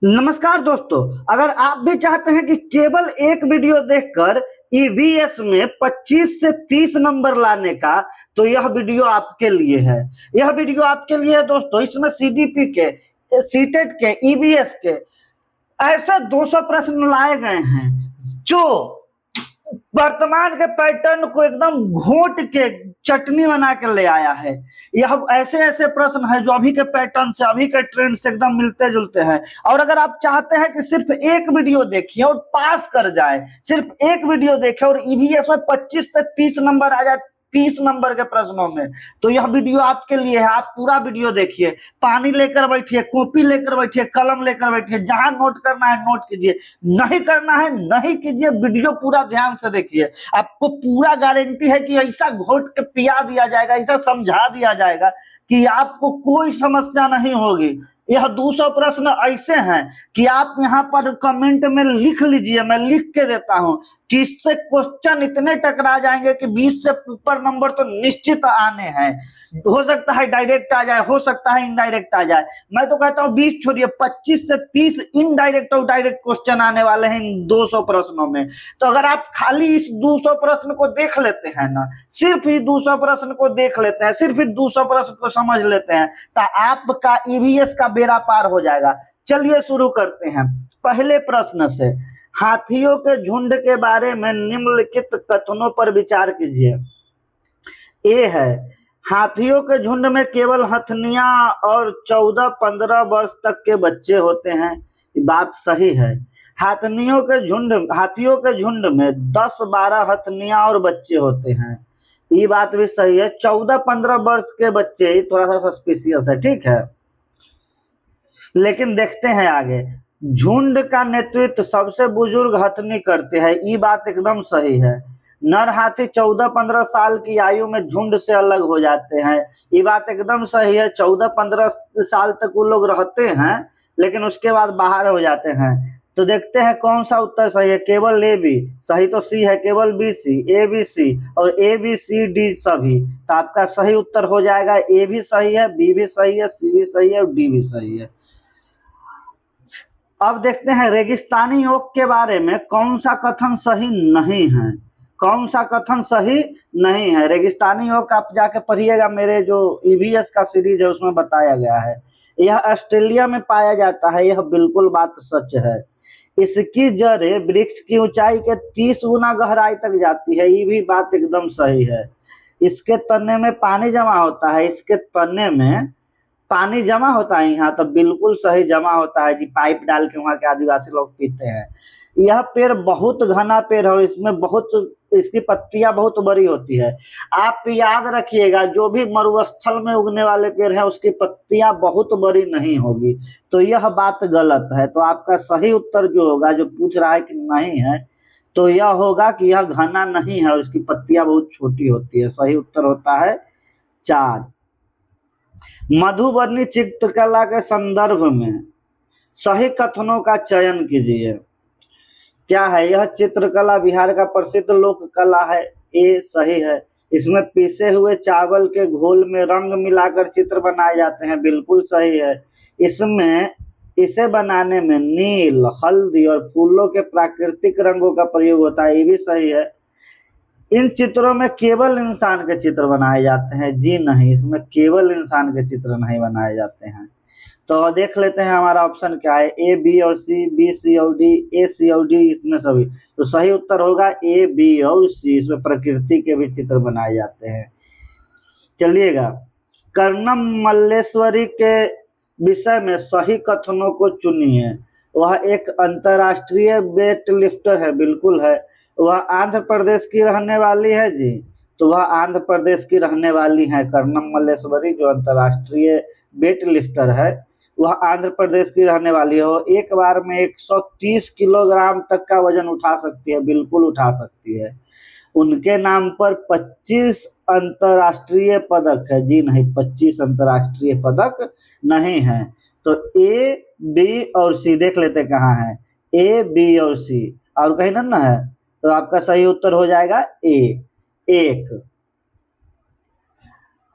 नमस्कार दोस्तों। अगर आप भी चाहते हैं कि केवल एक वीडियो देखकर ईवीएस में 25 से 30 नंबर लाने का, तो यह वीडियो आपके लिए है। यह वीडियो आपके लिए है दोस्तों। इसमें सीडीपी के, सीटेट के, ईवीएस के ऐसे 200 प्रश्न लाए गए हैं जो वर्तमान के पैटर्न को एकदम घोट के चटनी बना के ले आया है। यह ऐसे ऐसे प्रश्न है जो अभी के पैटर्न से, अभी के ट्रेंड से एकदम मिलते जुलते हैं। और अगर आप चाहते हैं कि सिर्फ एक वीडियो देखिए और पास कर जाए, सिर्फ एक वीडियो देखे और ईवीएस में 25 से 30 नंबर आ जाए 30 नंबर के प्रश्नों में, तो यह वीडियो आपके लिए है। आप पूरा वीडियो देखिए, पानी लेकर बैठिए, कॉपी लेकर बैठिए, कलम लेकर बैठिए, जहां नोट करना है नोट कीजिए, नहीं करना है नहीं कीजिए। वीडियो पूरा ध्यान से देखिए, आपको पूरा गारंटी है कि ऐसा घोट के पिया दिया जाएगा, ऐसा समझा दिया जाएगा कि आपको कोई समस्या नहीं होगी। यह 200 प्रश्न ऐसे हैं कि आप यहाँ पर कमेंट में लिख लीजिए, मैं लिख के देता हूं कि इससे क्वेश्चन इतने टकरा जाएंगे कि 20 से ऊपर नंबर तो निश्चित आने हैं। हो सकता है डायरेक्ट आ जाए, हो सकता है इनडायरेक्ट आ जाए। मैं तो कहता हूं 20 छोड़िए, 25 से 30 इनडायरेक्ट और डायरेक्ट क्वेश्चन आने वाले हैं इन 200 प्रश्नों में। तो अगर आप खाली इस 200 प्रश्न को देख लेते हैं ना, सिर्फ ही 200 प्रश्न को देख लेते हैं, सिर्फ ही 200 प्रश्न को समझ लेते हैं, तो आपका ईवीएस का बेड़ा पार हो जाएगा। चलिए शुरू करते हैं पहले प्रश्न से। हाथियों के झुंड के बारे में निम्नलिखित कथनों पर विचार कीजिए। ए है, हाथियों के झुंड में केवल हथनियां और 14-15 वर्ष तक के बच्चे होते हैं। ये बात सही है। हाथियों के झुंड में 10-12 हथनियां और बच्चे होते हैं। ये बात भी सही है। 14-15 वर्ष के बच्चे थोड़ा सा सस्पिशियस है, ठीक है। लेकिन देखते हैं आगे। झुंड का नेतृत्व सबसे बुजुर्ग हथनी करते हैं। ये बात एकदम सही है। नर हाथी 14-15 साल की आयु में झुंड से अलग हो जाते हैं। ये बात एकदम सही है। 14-15 साल तक वो लोग रहते हैं, लेकिन उसके बाद बाहर हो जाते हैं। तो देखते हैं कौन सा उत्तर सही है। केवल ए बी सही तो सी है, केवल बी सी, ए बी सी और ए बी सी डी सभी। तो आपका सही उत्तर हो जाएगा ए भी सही है, बी भी सही है, सी भी सही है और डी भी सही है। अब देखते हैं रेगिस्तानी ओक के बारे में कौन सा कथन सही नहीं है। कौन सा कथन सही नहीं है? रेगिस्तानी ओक आप जाके पढ़िएगा, मेरे जो ईवीएस का सीरीज है उसमें बताया गया है। यह ऑस्ट्रेलिया में पाया जाता है, यह बिल्कुल बात सच है। इसकी जड़ें वृक्ष की ऊंचाई के 30 गुना गहराई तक जाती है, ये भी बात एकदम सही है। इसके तने में पानी जमा होता है, इसके तने में पानी जमा होता है यहाँ, तो बिल्कुल सही जमा होता है जी। पाइप डाल के वहाँ के आदिवासी लोग पीते हैं। यह पेड़ बहुत घना पेड़ है और इसकी पत्तियां बहुत बड़ी होती है। आप याद रखिएगा, जो भी मरुस्थल में उगने वाले पेड़ है उसकी पत्तियां बहुत बड़ी नहीं होगी। तो यह बात गलत है। तो आपका सही उत्तर जो होगा, जो पूछ रहा है कि नहीं है, तो यह होगा कि यह घना नहीं है और इसकी पत्तियां बहुत छोटी होती है। सही उत्तर होता है 4। मधुबनी चित्रकला के संदर्भ में सही कथनों का चयन कीजिए। क्या है? यह चित्रकला बिहार का प्रसिद्ध लोक कला है। ए सही है। इसमें पीसे हुए चावल के घोल में रंग मिलाकर चित्र बनाए जाते हैं, बिल्कुल सही है। इसे बनाने में नील, हल्दी और फूलों के प्राकृतिक रंगों का प्रयोग होता है, ये भी सही है। इन चित्रों में केवल इंसान के चित्र बनाए जाते हैं। जी नहीं, इसमें केवल इंसान के चित्र नहीं बनाए जाते हैं। तो देख लेते हैं हमारा ऑप्शन क्या है। ए बी और सी, बी सी और डी, ए सी और डी, इसमें सभी। तो सही उत्तर होगा ए बी और सी, इसमें प्रकृति के भी चित्र बनाए जाते हैं। चलिएगा, कर्णम मल्लेश्वरी के विषय में सही कथनों को चुनिए। वह एक अंतरराष्ट्रीय वेट लिफ्टर है, बिल्कुल है। वह आंध्र प्रदेश की रहने वाली है जी, तो वह आंध्र प्रदेश की रहने वाली है। कर्णम मल्लेश्वरी जो अंतरराष्ट्रीय वेट लिफ्टर है, वह आंध्र प्रदेश की रहने वाली है। वो एक बार में 130 किलोग्राम तक का वजन उठा सकती है, बिल्कुल उठा सकती है। उनके नाम पर 25 अंतरराष्ट्रीय पदक है। जी नहीं, 25 अंतरराष्ट्रीय पदक नहीं है। तो ए बी और सी देख लेते कहाँ है। ए बी और सी और कहीं ना है, तो आपका सही उत्तर हो जाएगा ए 1।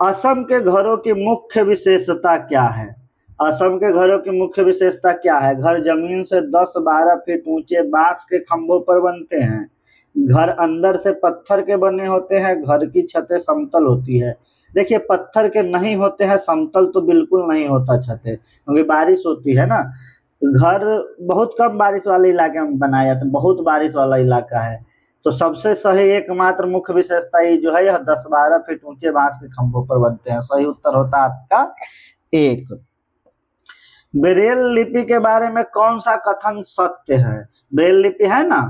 असम के घरों की मुख्य विशेषता क्या है? असम के घरों की मुख्य विशेषता क्या है? घर जमीन से 10-12 फीट ऊंचे बांस के खंभों पर बनते हैं। घर अंदर से पत्थर के बने होते हैं। घर की छतें समतल होती है। देखिए, पत्थर के नहीं होते हैं, समतल तो बिल्कुल नहीं होता छतें, क्योंकि बारिश होती है ना। घर बहुत कम बारिश वाले इलाके में बनाया जाता है, बहुत बारिश वाला इलाका है तो सबसे सही एकमात्र मुख्य विशेषता ये जो है, यह 10-12 फीट ऊंचे बांस के खंभों पर बनते हैं। सही उत्तर होता है आपका 1। ब्रेल लिपि के बारे में कौन सा कथन सत्य है? ब्रेल लिपि है ना,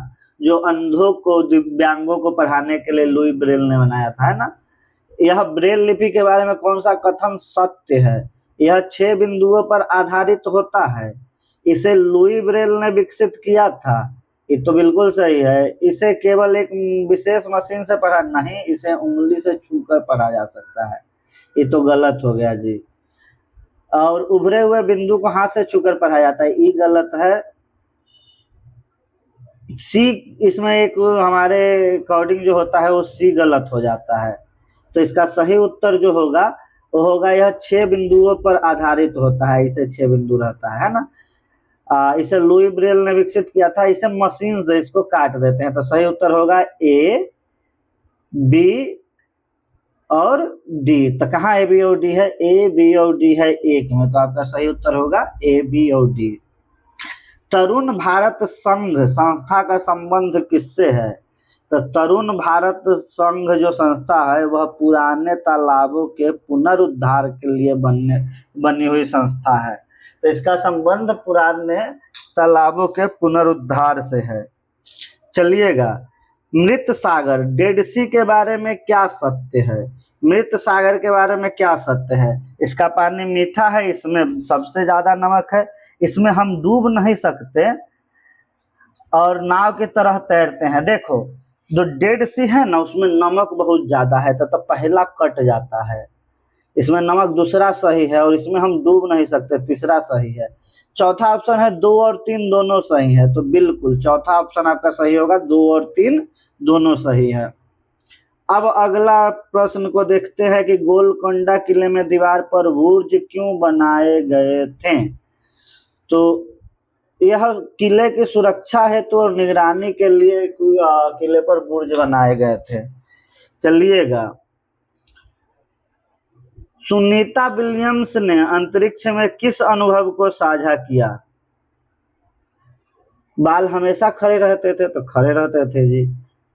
जो अंधों को, दिव्यांगों को पढ़ाने के लिए लुई ब्रेल ने बनाया था, है ना। यह ब्रेल लिपि के बारे में कौन सा कथन सत्य है? यह 6 बिंदुओं पर आधारित होता है। इसे लुई ब्रेल ने विकसित किया था। ये तो बिल्कुल सही है। इसे केवल एक विशेष मशीन से पढ़ा नहीं, इसे उंगली से छूकर पढ़ा जा सकता है। ये तो गलत हो गया जी। और उभरे हुए बिंदु को हाथ से छूकर पढ़ा जाता है, ये गलत है। सी, इसमें एक हमारे अकॉर्डिंग जो होता है वो सी गलत हो जाता है। तो इसका सही उत्तर जो होगा वो होगा, यह 6 बिंदुओं पर आधारित होता है। इसे 6 बिंदु रहता है ना। इसे लुई ब्रेल ने विकसित किया था। इसे मशीन से इसको काट देते हैं। तो सही उत्तर होगा ए, बी और डी। तो कहाँ ए, बी और डी है? ए, बी और डी है एक में, तो आपका सही उत्तर होगा ए, बी और डी। तरुण भारत संघ संस्था का संबंध किससे है? तो तरुण भारत संघ जो संस्था है वह पुराने तालाबों के पुनरुद्धार के लिए बनी हुई संस्था है। तो इसका संबंध पुराने तालाबों के पुनरुद्धार से है। चलिएगा, मृत सागर, डेड सी के बारे में क्या सत्य है? मृत सागर के बारे में क्या सत्य है? इसका पानी मीठा है, इसमें सबसे ज्यादा नमक है, इसमें हम डूब नहीं सकते और नाव की तरह तैरते हैं। देखो, जो डेड सी है ना उसमें नमक बहुत ज्यादा है, तो पहला कट जाता है। इसमें नमक दूसरा सही है, और इसमें हम डूब नहीं सकते तीसरा सही है। चौथा ऑप्शन है 2 और 3 दोनों सही है, तो बिल्कुल चौथा ऑप्शन आपका सही होगा, 2 और 3 दोनों सही है। अब अगला प्रश्न को देखते हैं कि गोलकोंडा किले में दीवार पर बुर्ज क्यों बनाए गए थे? तो यह किले की सुरक्षा हेतु और निगरानी के लिए किले पर बुर्ज बनाए गए थे। चलिएगा, सुनीता विलियम्स ने अंतरिक्ष में किस अनुभव को साझा किया? बाल हमेशा खड़े रहते थे, तो खड़े रहते थे जी।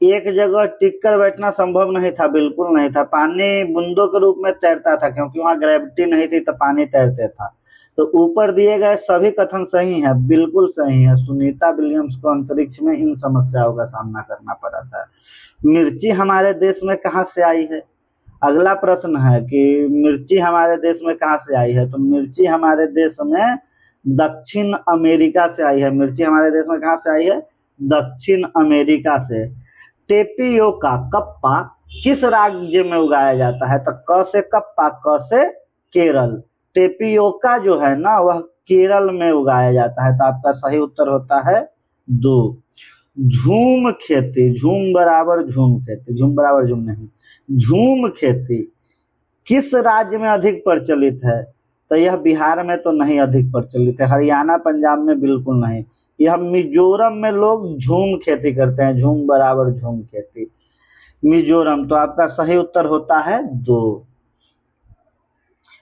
एक जगह टिक कर बैठना संभव नहीं था, बिल्कुल नहीं था। पानी बूंदों के रूप में तैरता था, क्योंकि वहां ग्रेविटी नहीं थी, तो पानी तैरते था। तो ऊपर दिए गए सभी कथन सही हैं, बिल्कुल सही है। सुनीता विलियम्स को अंतरिक्ष में इन समस्याओं का सामना करना पड़ा था। मिर्ची हमारे देश में कहाँ से आई है? अगला प्रश्न है कि मिर्ची हमारे देश में कहाँ से आई है? तो मिर्ची हमारे देश में दक्षिण अमेरिका से आई है। मिर्ची हमारे देश में कहाँ से आई है? दक्षिण अमेरिका से। टेपियोका, कप्पा किस राज्य में उगाया जाता है? तो क से कप्पा, क से केरल। टेपियोका जो है ना वह केरल में उगाया जाता है। तो आपका सही उत्तर होता है 2। झूम खेती, झूम बराबर झूम खेती, झूम बराबर झूम नहीं, झूम खेती किस राज्य में अधिक प्रचलित है? तो यह बिहार में तो नहीं अधिक प्रचलित है, हरियाणा पंजाब में बिल्कुल नहीं। यह मिजोरम में लोग झूम खेती करते हैं, झूम बराबर झूम खेती, मिजोरम। तो आपका सही उत्तर होता है 2।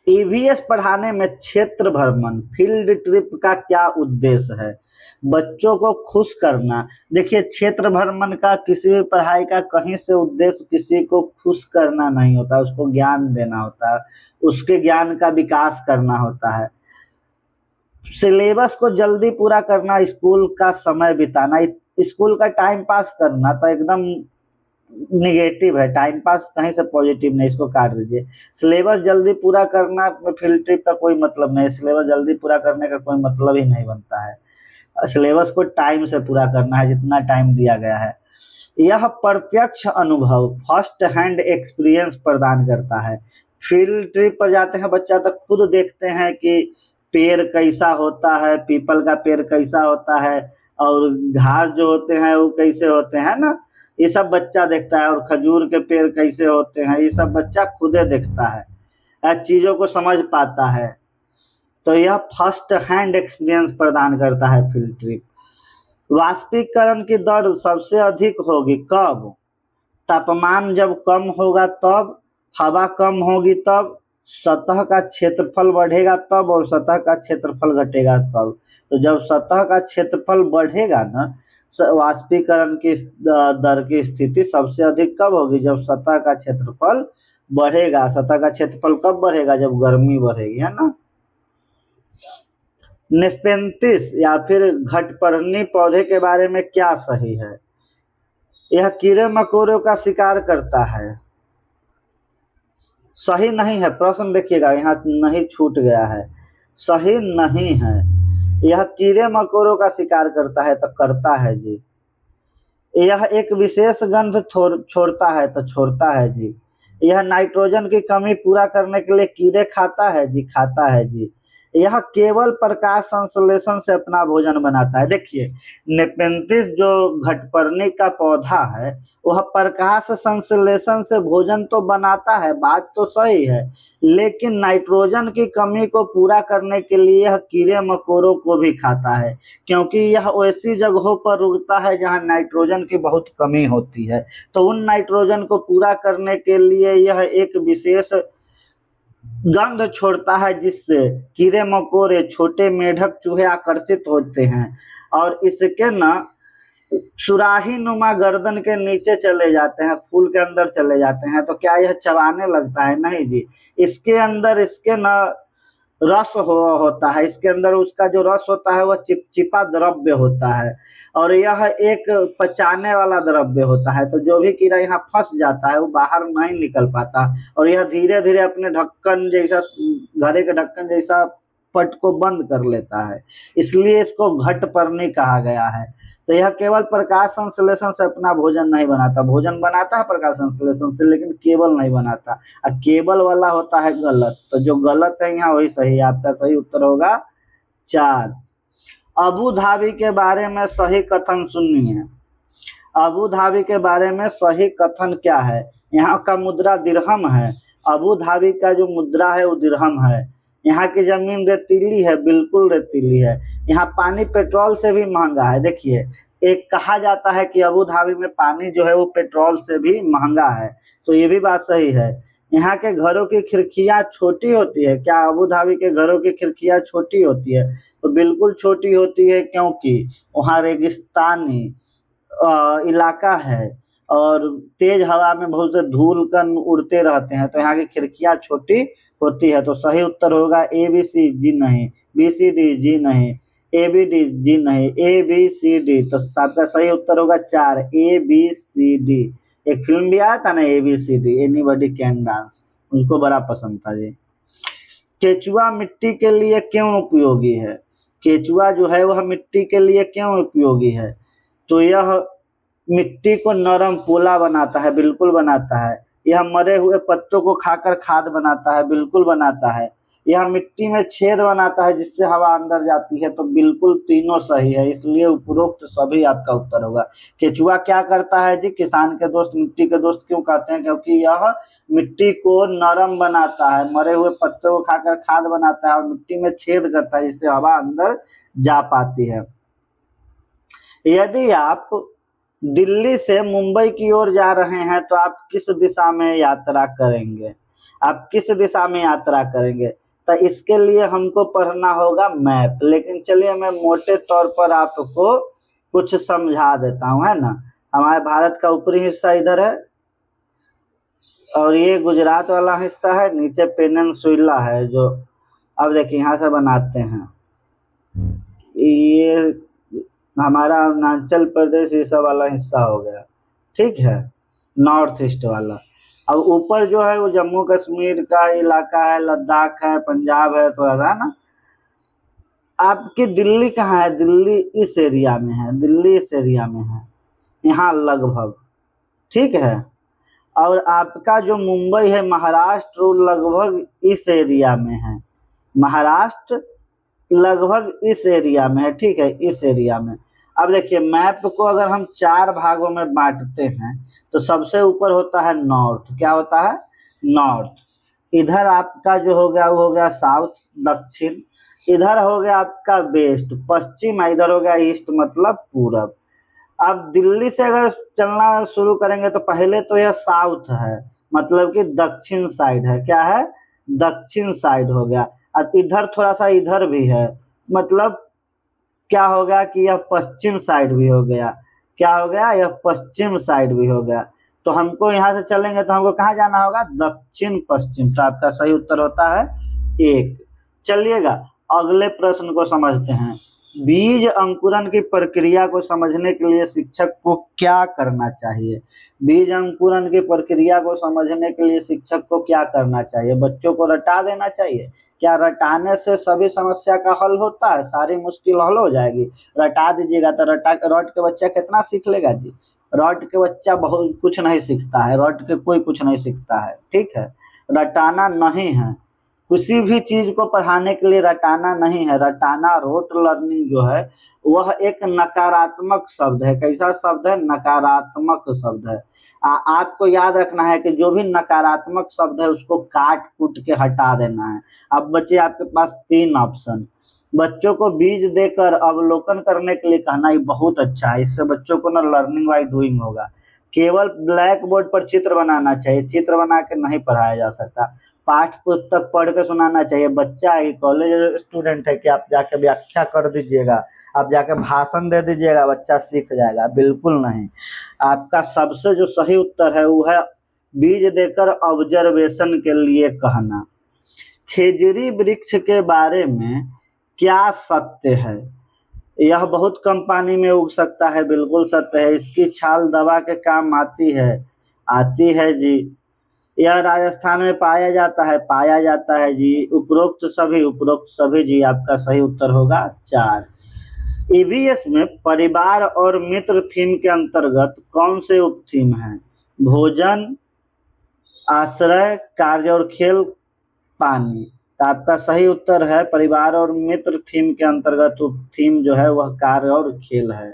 ईवीएस पढ़ाने में क्षेत्र भ्रमण, फील्ड ट्रिप का क्या उद्देश्य है? बच्चों को खुश करना। देखिए, क्षेत्र भ्रमण का किसी भी पढ़ाई का कहीं से उद्देश्य किसी को खुश करना नहीं होता, उसको ज्ञान देना होता है, उसके ज्ञान का विकास करना होता है। सिलेबस को जल्दी पूरा करना, स्कूल का समय बिताना, स्कूल का टाइम पास करना तो एकदम निगेटिव है। टाइम पास कहीं से पॉजिटिव नहीं, इसको काट दीजिए। सिलेबस जल्दी पूरा करना फील्ड ट्रिप का कोई मतलब नहीं, सिलेबस जल्दी पूरा करने का कोई मतलब ही नहीं बनता है। सिलेबस को टाइम से पूरा करना है, जितना टाइम दिया गया है। यह प्रत्यक्ष अनुभव, फर्स्ट हैंड एक्सपीरियंस प्रदान करता है। फील्ड ट्रिप पर जाते हैं बच्चा तो खुद देखते हैं कि पेड़ कैसा होता है, पीपल का पेड़ कैसा होता है, और घास जो होते हैं वो कैसे होते हैं ना, ये सब बच्चा देखता है। और खजूर के पेड़ कैसे होते हैं, ये सब बच्चा खुदे देखता है, चीजों को समझ पाता है। तो यह फर्स्ट हैंड एक्सपीरियंस प्रदान करता है फील्ड ट्रिप। वाष्पीकरण की दर सबसे अधिक होगी कब? तापमान जब कम होगा तब, हवा कम होगी तब, सतह का क्षेत्रफल बढ़ेगा तब, और सतह का क्षेत्रफल घटेगा तब। तो जब सतह का क्षेत्रफल बढ़ेगा ना, वाष्पीकरण की दर की स्थिति सबसे अधिक कब होगी? जब सतह का क्षेत्रफल बढ़ेगा। सतह का क्षेत्रफल कब बढ़ेगा? जब गर्मी बढ़ेगी, है ना। नेफेंथिस या फिर घटपर्णी पौधे के बारे में क्या सही है? यह कीड़े मकोड़ों का शिकार करता है। सही नहीं है। प्रश्न देखिएगा, यहाँ नहीं छूट गया है, सही नहीं है। यह कीड़े मकोड़ों का शिकार करता है तो करता है जी। यह एक विशेष गंध छोड़ता है तो छोड़ता है जी। यह नाइट्रोजन की कमी पूरा करने के लिए कीड़े खाता है जी, खाता है जी। यह केवल प्रकाश संश्लेषण से अपना भोजन बनाता है। देखिए, नेपेंथिस जो घटपर्णी का पौधा है वह प्रकाश संश्लेषण से भोजन तो बनाता है, बात तो सही है, लेकिन नाइट्रोजन की कमी को पूरा करने के लिए यह कीड़े मकोड़ों को भी खाता है, क्योंकि यह ऐसी जगहों पर उगता है जहां नाइट्रोजन की बहुत कमी होती है। तो उन नाइट्रोजन को पूरा करने के लिए यह एक विशेष गंध छोड़ता है जिससे कीड़े मकोड़े, छोटे मेढक, चूहे आकर्षित होते हैं और इसके न सुराही नुमा गर्दन के नीचे चले जाते हैं, फूल के अंदर चले जाते हैं। तो क्या यह चबाने लगता है? नहीं जी। इसके अंदर इसके न रस होता है, इसके अंदर उसका जो रस होता है वह चिपचिपा द्रव्य होता है और यह एक पचाने वाला द्रव्य होता है। तो जो भी कीड़ा यहाँ फंस जाता है वो बाहर नहीं निकल पाता और यह धीरे धीरे अपने ढक्कन जैसा, घड़े के ढक्कन जैसा पट को बंद कर लेता है, इसलिए इसको घटपर्णी कहा गया है। तो यह केवल प्रकाश संश्लेषण से अपना भोजन नहीं बनाता, भोजन बनाता है प्रकाश संश्लेषण से, लेकिन केवल नहीं बनाता। और केवल वाला होता है गलत, तो जो गलत है यहाँ वही सही है। आपका सही उत्तर होगा 4। अबू धाबी के बारे में सही कथन सुनिए। अबू धाबी के बारे में सही कथन क्या है? यहाँ का मुद्रा दिरहम है। अबू धाबी का जो मुद्रा है वो दिरहम है। यहाँ की जमीन रेतीली है, बिल्कुल रेतीली है। यहाँ पानी पेट्रोल से भी महंगा है। देखिए, एक कहा जाता है कि अबू धाबी में पानी जो है वो पेट्रोल से भी महंगा है, तो ये भी बात सही है। यहाँ के घरों की खिड़कियां छोटी होती है। क्या अबू धाबी के घरों की खिड़कियां छोटी होती है? तो बिल्कुल छोटी होती है, क्योंकि वहाँ रेगिस्तानी इलाका है और तेज हवा में बहुत से धूल कण उड़ते रहते हैं, तो यहाँ की खिड़कियां छोटी होती है। तो सही उत्तर होगा ए बी सी जी नहीं, बी सी डी जी नहीं, ए बी डी जी नहीं, ए बी सी डी। तो आपका सही उत्तर होगा 4, ए बी सी डी। एक फिल्म भी आया था ना, A B C D, anybody can dance, मुझको बड़ा पसंद था जी। केचुआ मिट्टी के लिए क्यों उपयोगी है? केचुआ जो है वह मिट्टी के लिए क्यों उपयोगी है? तो यह मिट्टी को नरम पोला बनाता है, बिल्कुल बनाता है। यह मरे हुए पत्तों को खाकर खाद बनाता है, बिल्कुल बनाता है। यह मिट्टी में छेद बनाता है जिससे हवा अंदर जाती है। तो बिल्कुल तीनों सही है, इसलिए उपरोक्त सभी आपका उत्तर होगा। केचुआ क्या करता है जी? किसान के दोस्त, मिट्टी के दोस्त क्यों कहते हैं? क्योंकि यह मिट्टी को नरम बनाता है, मरे हुए पत्तों को खाकर खाद बनाता है और मिट्टी में छेद करता है जिससे हवा अंदर जा पाती है। यदि आप दिल्ली से मुंबई की ओर जा रहे हैं तो आप किस दिशा में यात्रा करेंगे? आप किस दिशा में यात्रा करेंगे? तो इसके लिए हमको पढ़ना होगा मैप, लेकिन चलिए मैं मोटे तौर पर आपको कुछ समझा देता हूँ, है ना। हमारे भारत का ऊपरी हिस्सा इधर है और ये गुजरात वाला हिस्सा है, नीचे पेनिनसुला है जो, अब देखिए यहाँ से बनाते हैं, ये हमारा अरुणाचल प्रदेश ये सब वाला हिस्सा हो गया, ठीक है, नॉर्थ ईस्ट वाला। अब ऊपर जो है वो जम्मू कश्मीर का इलाका है, लद्दाख है, पंजाब है, थोड़ा सा ना। आपकी दिल्ली कहाँ है? दिल्ली इस एरिया में है, दिल्ली इस एरिया में है, यहाँ लगभग, ठीक है। और आपका जो मुंबई है, महाराष्ट्र, लगभग इस एरिया में है, महाराष्ट्र लगभग इस एरिया में है, ठीक है, इस एरिया में। अब देखिए मैप को अगर हम 4 भागों में बांटते हैं तो सबसे ऊपर होता है नॉर्थ। क्या होता है? नॉर्थ। इधर आपका जो हो गया वो हो गया साउथ, दक्षिण। इधर हो गया आपका वेस्ट पश्चिम, इधर हो गया ईस्ट मतलब पूरब। अब दिल्ली से अगर चलना शुरू करेंगे तो पहले तो यह साउथ है, मतलब कि दक्षिण साइड है। क्या है? दक्षिण साइड हो गया। अब इधर थोड़ा सा इधर भी है, मतलब क्या हो गया कि यह पश्चिम साइड भी हो गया। क्या हो गया? यह पश्चिम साइड भी हो गया। तो हमको यहाँ से चलेंगे तो हमको कहाँ जाना होगा? दक्षिण पश्चिम। तो आपका सही उत्तर होता है 1। चलिएगा अगले प्रश्न को समझते हैं। बीज अंकुरण की प्रक्रिया को समझने के लिए शिक्षक को क्या करना चाहिए? बीज अंकुरण की प्रक्रिया को समझने के लिए शिक्षक को क्या करना चाहिए? बच्चों को रटा देना चाहिए? क्या रटाने से सभी समस्या का हल होता है? सारी मुश्किल हल हो जाएगी? रटा दीजिएगा तो रट के बच्चा कितना सीख लेगा जी? रट के बच्चा बहुत कुछ नहीं सीखता है, रट के कोई कुछ नहीं सीखता है। ठीक है, रटाना नहीं है। किसी भी चीज को पढ़ाने के लिए रटाना नहीं है। रटाना, रोट लर्निंग जो है वह एक नकारात्मक शब्द है। कैसा शब्द है? नकारात्मक शब्द है। आपको याद रखना है कि जो भी नकारात्मक शब्द है उसको काट कूट के हटा देना है। अब बच्चे आपके पास 3 ऑप्शन। बच्चों को बीज देकर अवलोकन करने के लिए कहना ही बहुत अच्छा है। इससे बच्चों को ना लर्निंग बाय डूइंग होगा। केवल ब्लैक बोर्ड पर चित्र बनाना चाहिए, चित्र बना के नहीं पढ़ाया जा सकता। पाठ्य पुस्तक पढ़ के सुनाना चाहिए। बच्चा है, कॉलेज स्टूडेंट है कि आप जाके व्याख्या कर दीजिएगा, आप जाके भाषण दे दीजिएगा, बच्चा सीख जाएगा? बिल्कुल नहीं। आपका सबसे जो सही उत्तर है वो है बीज देकर ऑब्जर्वेशन के लिए कहना। खेजड़ी वृक्ष के बारे में क्या सत्य है? यह बहुत कम पानी में उग सकता है, बिल्कुल सत्य है। इसकी छाल दवा के काम आती है, आती है जी। यह राजस्थान में पाया जाता है जी। उपरोक्त सभी जी। आपका सही उत्तर होगा 4। ईवीएस में परिवार और मित्र थीम के अंतर्गत कौन से उप थीम हैं? भोजन, आश्रय, कार्य और खेल, पानी। तो आपका सही उत्तर है परिवार और मित्र थीम के अंतर्गत उप थीम जो है वह कार्य और खेल है।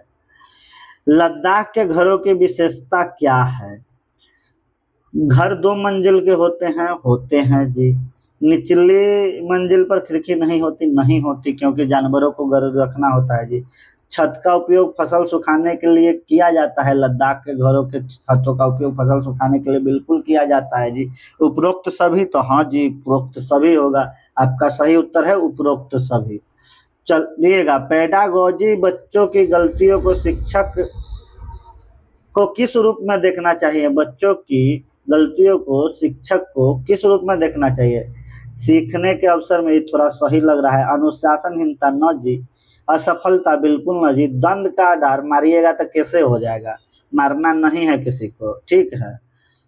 लद्दाख के घरों की विशेषता क्या है? घर 2 मंजिल के होते हैं जी। निचली मंजिल पर खिड़की नहीं होती क्योंकि जानवरों को घर रखना होता है जी। छत का उपयोग फसल सुखाने के लिए किया जाता है। लद्दाख के घरों के छतों का उपयोग फसल सुखाने के लिए बिल्कुल किया जाता है जी। उपरोक्त सभी, तो हाँ जी उपरोक्त सभी होगा। आपका सही उत्तर है उपरोक्त सभी। चलिएगा पेडागोजी बच्चों की गलतियों को शिक्षक को किस रूप में देखना चाहिए? बच्चों की गलतियों को शिक्षक को किस रूप में देखना चाहिए? सीखने के अवसर में, ये थोड़ा सही लग रहा है। अनुशासनहीनता न जी। असफलता बिल्कुल न जी। दंड का आधार, मारिएगा तो कैसे हो जाएगा? मारना नहीं है किसी को, ठीक है।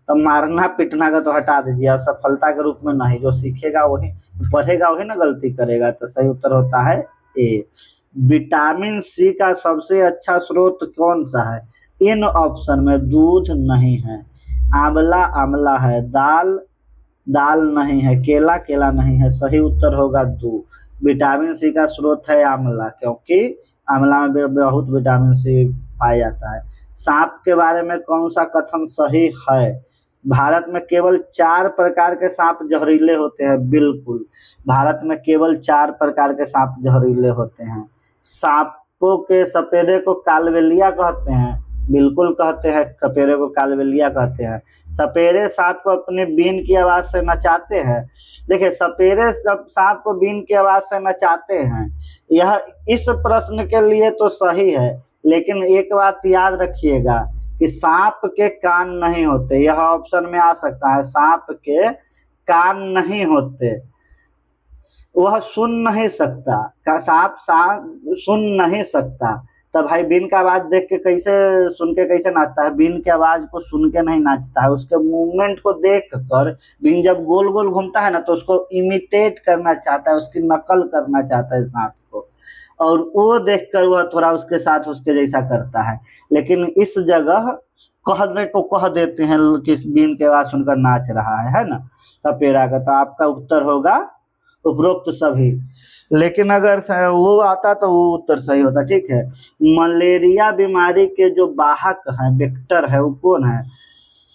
तो मारना पीटना का तो हटा दीजिए। असफलता के रूप में नहीं, जो सीखेगा वही, पढ़ेगा वही ना गलती करेगा। तो सही उत्तर होता है ए। विटामिन सी का सबसे अच्छा स्रोत कौन सा है? इन ऑप्शन में दूध नहीं है, आंवला है, दाल नहीं है, केला नहीं है। सही उत्तर होगा 2। विटामिन सी का स्रोत है आंवला, क्योंकि आंवला में बहुत विटामिन सी पाया जाता है। सांप के बारे में कौन सा कथन सही है? भारत में केवल 4 प्रकार के सांप जहरीले होते हैं। बिल्कुल, भारत में केवल 4 प्रकार के सांप जहरीले होते हैं। सांपों के सपेरे को कालबेलिया कहते हैं। बिल्कुल कहते हैं, सपेरे को कालबेलिया कहते हैं। सपेरे सांप को अपने बीन की आवाज से नचाते हैं। देखिए, सपेरे जब सांप को बीन की आवाज से नचाते हैं, यह इस प्रश्न के लिए तो सही है, लेकिन एक बात याद रखिएगा कि सांप के कान नहीं होते। यह ऑप्शन में आ सकता है, सांप के कान नहीं होते, वह सुन नहीं सकता। सांप सुन नहीं सकता। तब भाई बीन का आवाज देख के कैसे, सुन के कैसे नाचता है? बीन की आवाज को सुन के नहीं नाचता है, उसके मूवमेंट को देख कर। बीन जब गोल गोल घूमता है ना, तो उसको इमिटेट करना चाहता है, उसकी नकल करना चाहता है सांप को, और वो देखकर वह थोड़ा उसके साथ उसके जैसा करता है। लेकिन इस जगह कह देते हैं कि बीन की आवाज सुनकर नाच रहा है ना, सपेरा का। तो आपका उत्तर होगा उपरोक्त सभी। लेकिन अगर वो आता तो वो उत्तर सही होता, ठीक है। मलेरिया बीमारी के जो वाहक हैं, वेक्टर है, वो कौन है?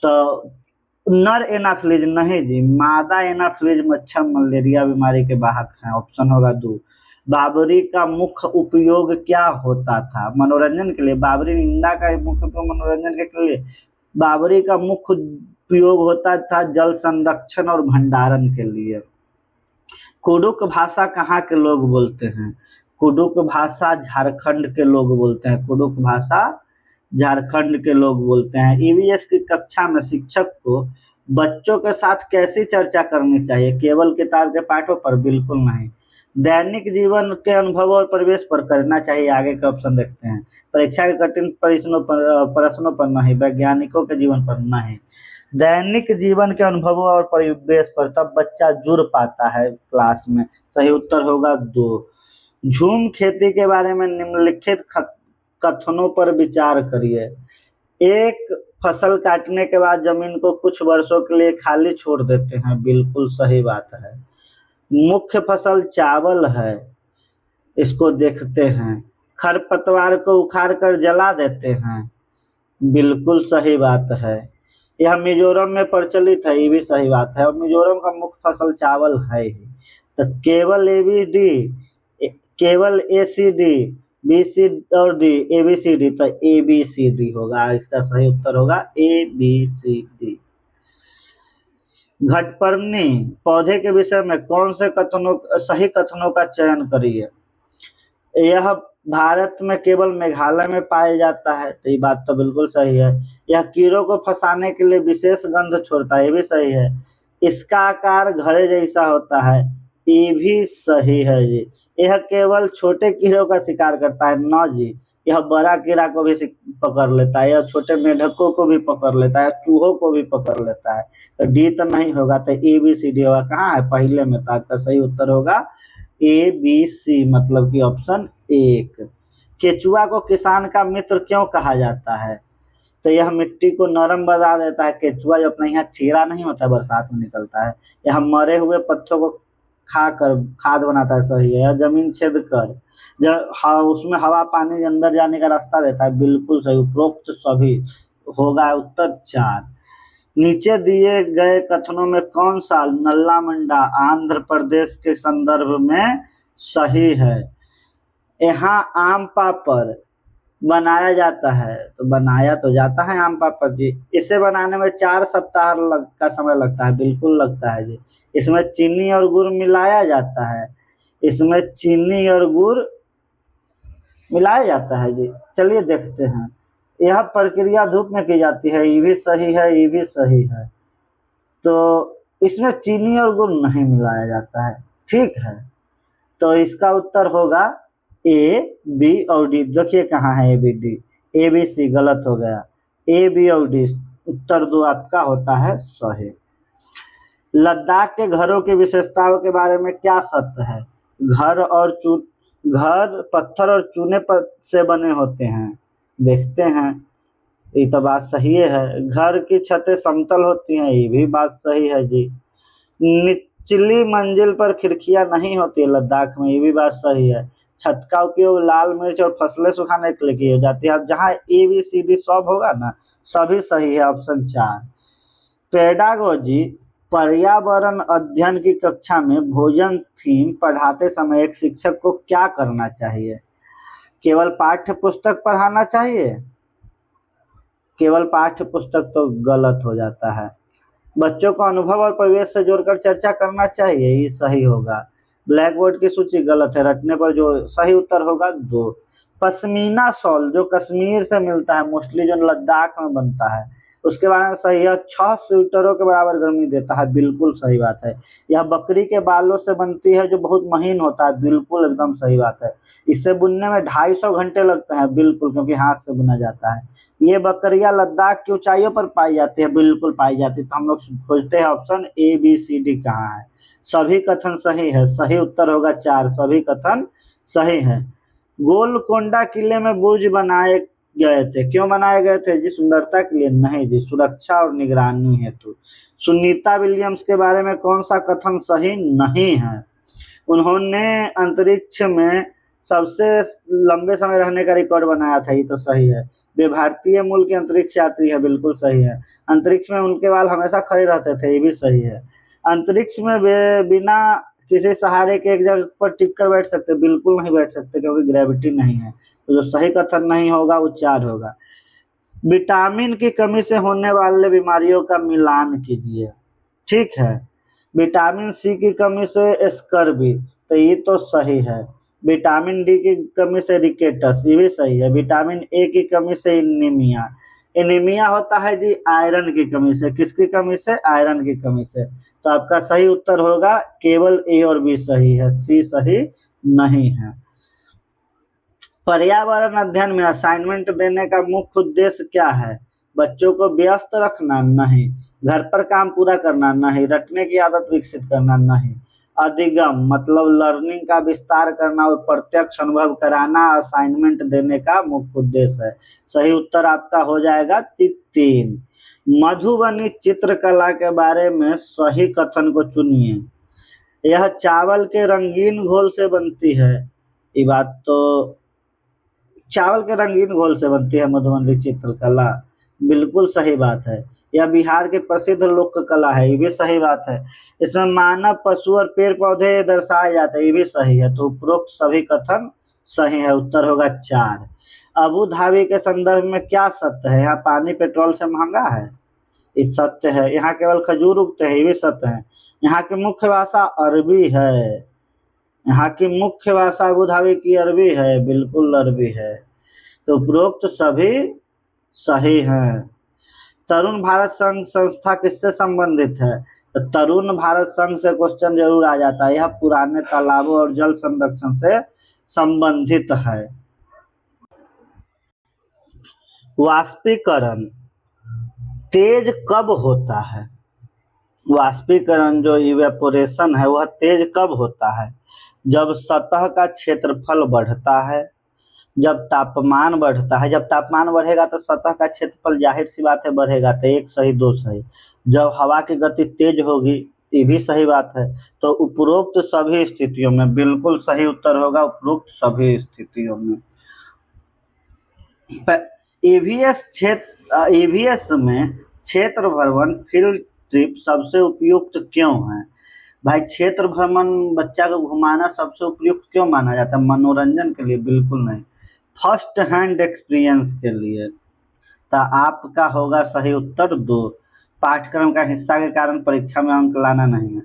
तो नर एनाफ्लिज नहीं जी, मादा एनाफ्लिज मच्छर मलेरिया बीमारी के वाहक हैं। ऑप्शन होगा 2। बाबरी का मुख्य उपयोग क्या होता था? मनोरंजन के लिए। बाबरी निंदा का मुख्य उपयोग मनोरंजन के लिए। बाबरी का मुख्य उपयोग होता था जल संरक्षण और भंडारण के लिए। कुडुक भाषा कहाँ के लोग बोलते हैं? कुडुक भाषा झारखंड के लोग बोलते हैं। कुडुक भाषा झारखंड के लोग बोलते हैं। ईवीएस की कक्षा में शिक्षक को बच्चों के साथ कैसी चर्चा करनी चाहिए? केवल किताब के पाठों पर? बिल्कुल नहीं। दैनिक जीवन के अनुभव और परिवेश पर करना चाहिए। आगे के ऑप्शन देखते हैं। परीक्षा के कठिन प्रश्नों पर नहीं। वैज्ञानिकों के जीवन पर नहीं। दैनिक जीवन के अनुभवों और परिवेश पर, तब बच्चा जुड़ पाता है क्लास में। सही उत्तर होगा 2। झूम खेती के बारे में निम्नलिखित कथनों पर विचार करिए। एक फसल काटने के बाद जमीन को कुछ वर्षों के लिए खाली छोड़ देते हैं। बिल्कुल सही बात है। मुख्य फसल चावल है, इसको देखते हैं। खरपतवार को उखाड़ कर जला देते हैं। बिल्कुल सही बात है। यह मिजोरम में प्रचलित है, ये भी सही बात है। और मिजोरम का मुख्य फसल चावल है ही। तो केवल ACD, BC और D, ABCD, तो ABCD होगा इसका सही उत्तर होगा ABCD। घटपर्णी पौधे के विषय में कौन से सही कथनों का चयन करिए? यह भारत में केवल मेघालय में पाया जाता है, तो ये बात तो बिल्कुल सही है। यह कीड़ों को फंसाने के लिए विशेष गंध छोड़ता है, ये भी सही है। इसका आकार घड़े जैसा होता है, ये भी सही है जी। यह केवल छोटे कीड़ों का शिकार करता है, न जी। यह बड़ा कीड़ा को भी पकड़ लेता है, यह छोटे मेढकों को भी पकड़ लेता है, चूहों को भी पकड़ लेता है। तो डी तो नहीं होगा, तो ABCD होगा। कहाँ है? पहले में। तो आपका सही उत्तर होगा ABC, मतलब कि ऑप्शन 1। केचुआ को किसान का मित्र क्यों कहा जाता है? तो यह मिट्टी को नरम बना देता है। केचुआ जो अपने यहाँ चीरा नहीं होता, बरसात में निकलता है, यह मरे हुए पत्थरों को खाकर खाद बनाता है। सही है। यह जमीन छेद कर उसमें हवा पानी अंदर जाने का रास्ता देता है। बिल्कुल सही। उपरोक्त सभी होगा उत्तर 4। नीचे दिए गए कथनों में कौन सा नल्ला मंडा आंध्र प्रदेश के संदर्भ में सही है? यहाँ आम पापड़ बनाया जाता है, तो बनाया तो जाता है आम पापड़ जी। इसे बनाने में 4 सप्ताह का समय लगता है। बिल्कुल लगता है जी। इसमें चीनी और गुड़ मिलाया जाता है। इसमें चीनी और गुड़ मिलाया जाता है जी। चलिए देखते हैं। यह प्रक्रिया धूप में की जाती है, ये भी सही है, ये भी सही है। तो इसमें चीनी और गुड़ नहीं मिलाया जाता है, ठीक है। तो इसका उत्तर होगा A, B और D। देखिए कहाँ है ABD, ABC गलत हो गया। A, B और D उत्तर 2 आपका होता है सही। लद्दाख के घरों की विशेषताओं के बारे में क्या सत्य है? घर पत्थर और चूने से बने होते हैं। देखते हैं। ये तो बात सही है। घर की छतें समतल होती हैं, ये भी बात सही है जी। निचली मंजिल पर खिड़कियां नहीं होती लद्दाख में, ये भी बात सही है। छत का उपयोग लाल मिर्च और फसलें सुखाने के लिए की जाती है। अब जहाँ ABCD सब होगा ना, सभी सही है। ऑप्शन 4। पेडागोजी पर्यावरण अध्ययन की कक्षा में भोजन थीम पढ़ाते समय एक शिक्षक को क्या करना चाहिए? केवल पाठ्य पुस्तक पढ़ाना चाहिए? केवल पाठ्य पुस्तक तो गलत हो जाता है। बच्चों को अनुभव और परिवेश से जोड़कर चर्चा करना चाहिए, ये सही होगा। ब्लैक बोर्ड की सूची गलत है, रटने पर जो सही उत्तर होगा 2। पश्मीना शॉल जो कश्मीर से मिलता है, मोस्टली जो लद्दाख में बनता है, उसके बारे में सही है। 6 स्वेटरों के बराबर गर्मी देता है। बिल्कुल सही बात है। यह बकरी के बालों से बनती है जो बहुत महीन होता है। बिल्कुल एकदम सही बात है। इसे बुनने में 250 घंटे लगते हैं। बिल्कुल, क्योंकि हाथ से बुना जाता है। ये बकरियां लद्दाख की ऊंचाइयों पर पाई जाती है। बिल्कुल पाई जाती है। तो हम लोग खोजते हैं ऑप्शन ABCD कहाँ है। सभी कथन सही है, सही उत्तर होगा 4। सभी कथन सही है। गोलकोंडा किले में बुर्ज बनाए गए थे, क्यों बनाए गए थे जी? सुंदरता के लिए? नहीं जी, सुरक्षा और निगरानी हेतु। सुनीता विलियम्स के बारे में कौन सा कथन सही नहीं है? उन्होंने अंतरिक्ष में सबसे लंबे समय रहने का रिकॉर्ड बनाया था, ये तो सही है। वे भारतीय मूल के अंतरिक्ष यात्री है, बिल्कुल सही है। अंतरिक्ष में उनके बाल हमेशा खड़े रहते थे, ये भी सही है। अंतरिक्ष में वे बिना किसी सहारे के एक जगह पर टिक कर बैठ सकते? बिल्कुल नहीं बैठ सकते, क्योंकि ग्रेविटी नहीं है। तो जो सही कथन नहीं होगा वो 4 होगा। विटामिन की कमी से होने वाले बीमारियों का मिलान कीजिए। ठीक है, विटामिन सी की कमी से स्कर्वी, तो ये तो सही है। विटामिन डी की कमी से रिकेटस, ये भी सही है। विटामिन ए की कमी से एनीमिया, एनीमिया होता है जी आयरन की कमी से। किसकी कमी से? आयरन की कमी से। तो आपका सही उत्तर होगा केवल ए और बी सही है, सी सही नहीं है। पर्यावरण अध्ययन में असाइनमेंट देने का मुख्य उद्देश्य क्या है? बच्चों को व्यस्त रखना? नहीं। घर पर काम पूरा करना? नहीं। रटने की आदत विकसित करना? नहीं। अधिगम मतलब लर्निंग का विस्तार करना और प्रत्यक्ष अनुभव कराना असाइनमेंट देने का मुख्य उद्देश्य है। सही उत्तर आपका हो जाएगा 3। मधुबनी चित्रकला के बारे में सही कथन को चुनिए। यह चावल के रंगीन घोल से बनती है। ये बात तो चावल के रंगीन घोल से बनती है मधुबनी चित्रकला, बिल्कुल सही बात है। यह बिहार की प्रसिद्ध लोक कला है, ये भी सही बात है। इसमें मानव, पशु और पेड़ पौधे दर्शाए जाते हैं, ये भी सही है। तो उपरोक्त सभी कथन सही है, उत्तर होगा 4। अबू धाबी के संदर्भ में क्या सत्य है? यहाँ पानी पेट्रोल से महंगा है, ये सत्य है। यहाँ केवल खजूर उगते हैं, ये भी सत्य है। यहाँ की मुख्य भाषा अरबी है, यहाँ की मुख्य भाषा अबू धाबी की अरबी है, बिल्कुल अरबी है। तो उपरोक्त सभी सही हैं। तरुण भारत संघ संस्था किससे संबंधित है? तो तरुण भारत संघ से क्वेश्चन जरूर आ जाता है। यह पुराने तालाबों और जल संरक्षण से संबंधित है। वाष्पीकरण तेज कब होता है? वाष्पीकरण जो इवेपोरेशन है वह तेज कब होता है? जब सतह का क्षेत्रफल बढ़ता है, जब तापमान बढ़ता है। जब तापमान बढ़ेगा तो सतह का क्षेत्रफल जाहिर सी बात है बढ़ेगा, तो 1 सही 2 सही। जब हवा की गति तेज होगी, ये भी सही बात है। तो उपरोक्त सभी स्थितियों में बिल्कुल सही उत्तर होगा, उपरोक्त सभी स्थितियों में। ईवीएस में क्षेत्र भ्रमण फील्ड ट्रिप सबसे उपयुक्त क्यों है? भाई क्षेत्र भ्रमण बच्चा को घुमाना सबसे उपयुक्त क्यों माना जाता है? मनोरंजन के लिए? बिल्कुल नहीं, फर्स्ट हैंड एक्सपीरियंस के लिए। तो आपका होगा सही उत्तर 2। पाठ्यक्रम का हिस्सा के कारण परीक्षा में अंक लाना नहीं है।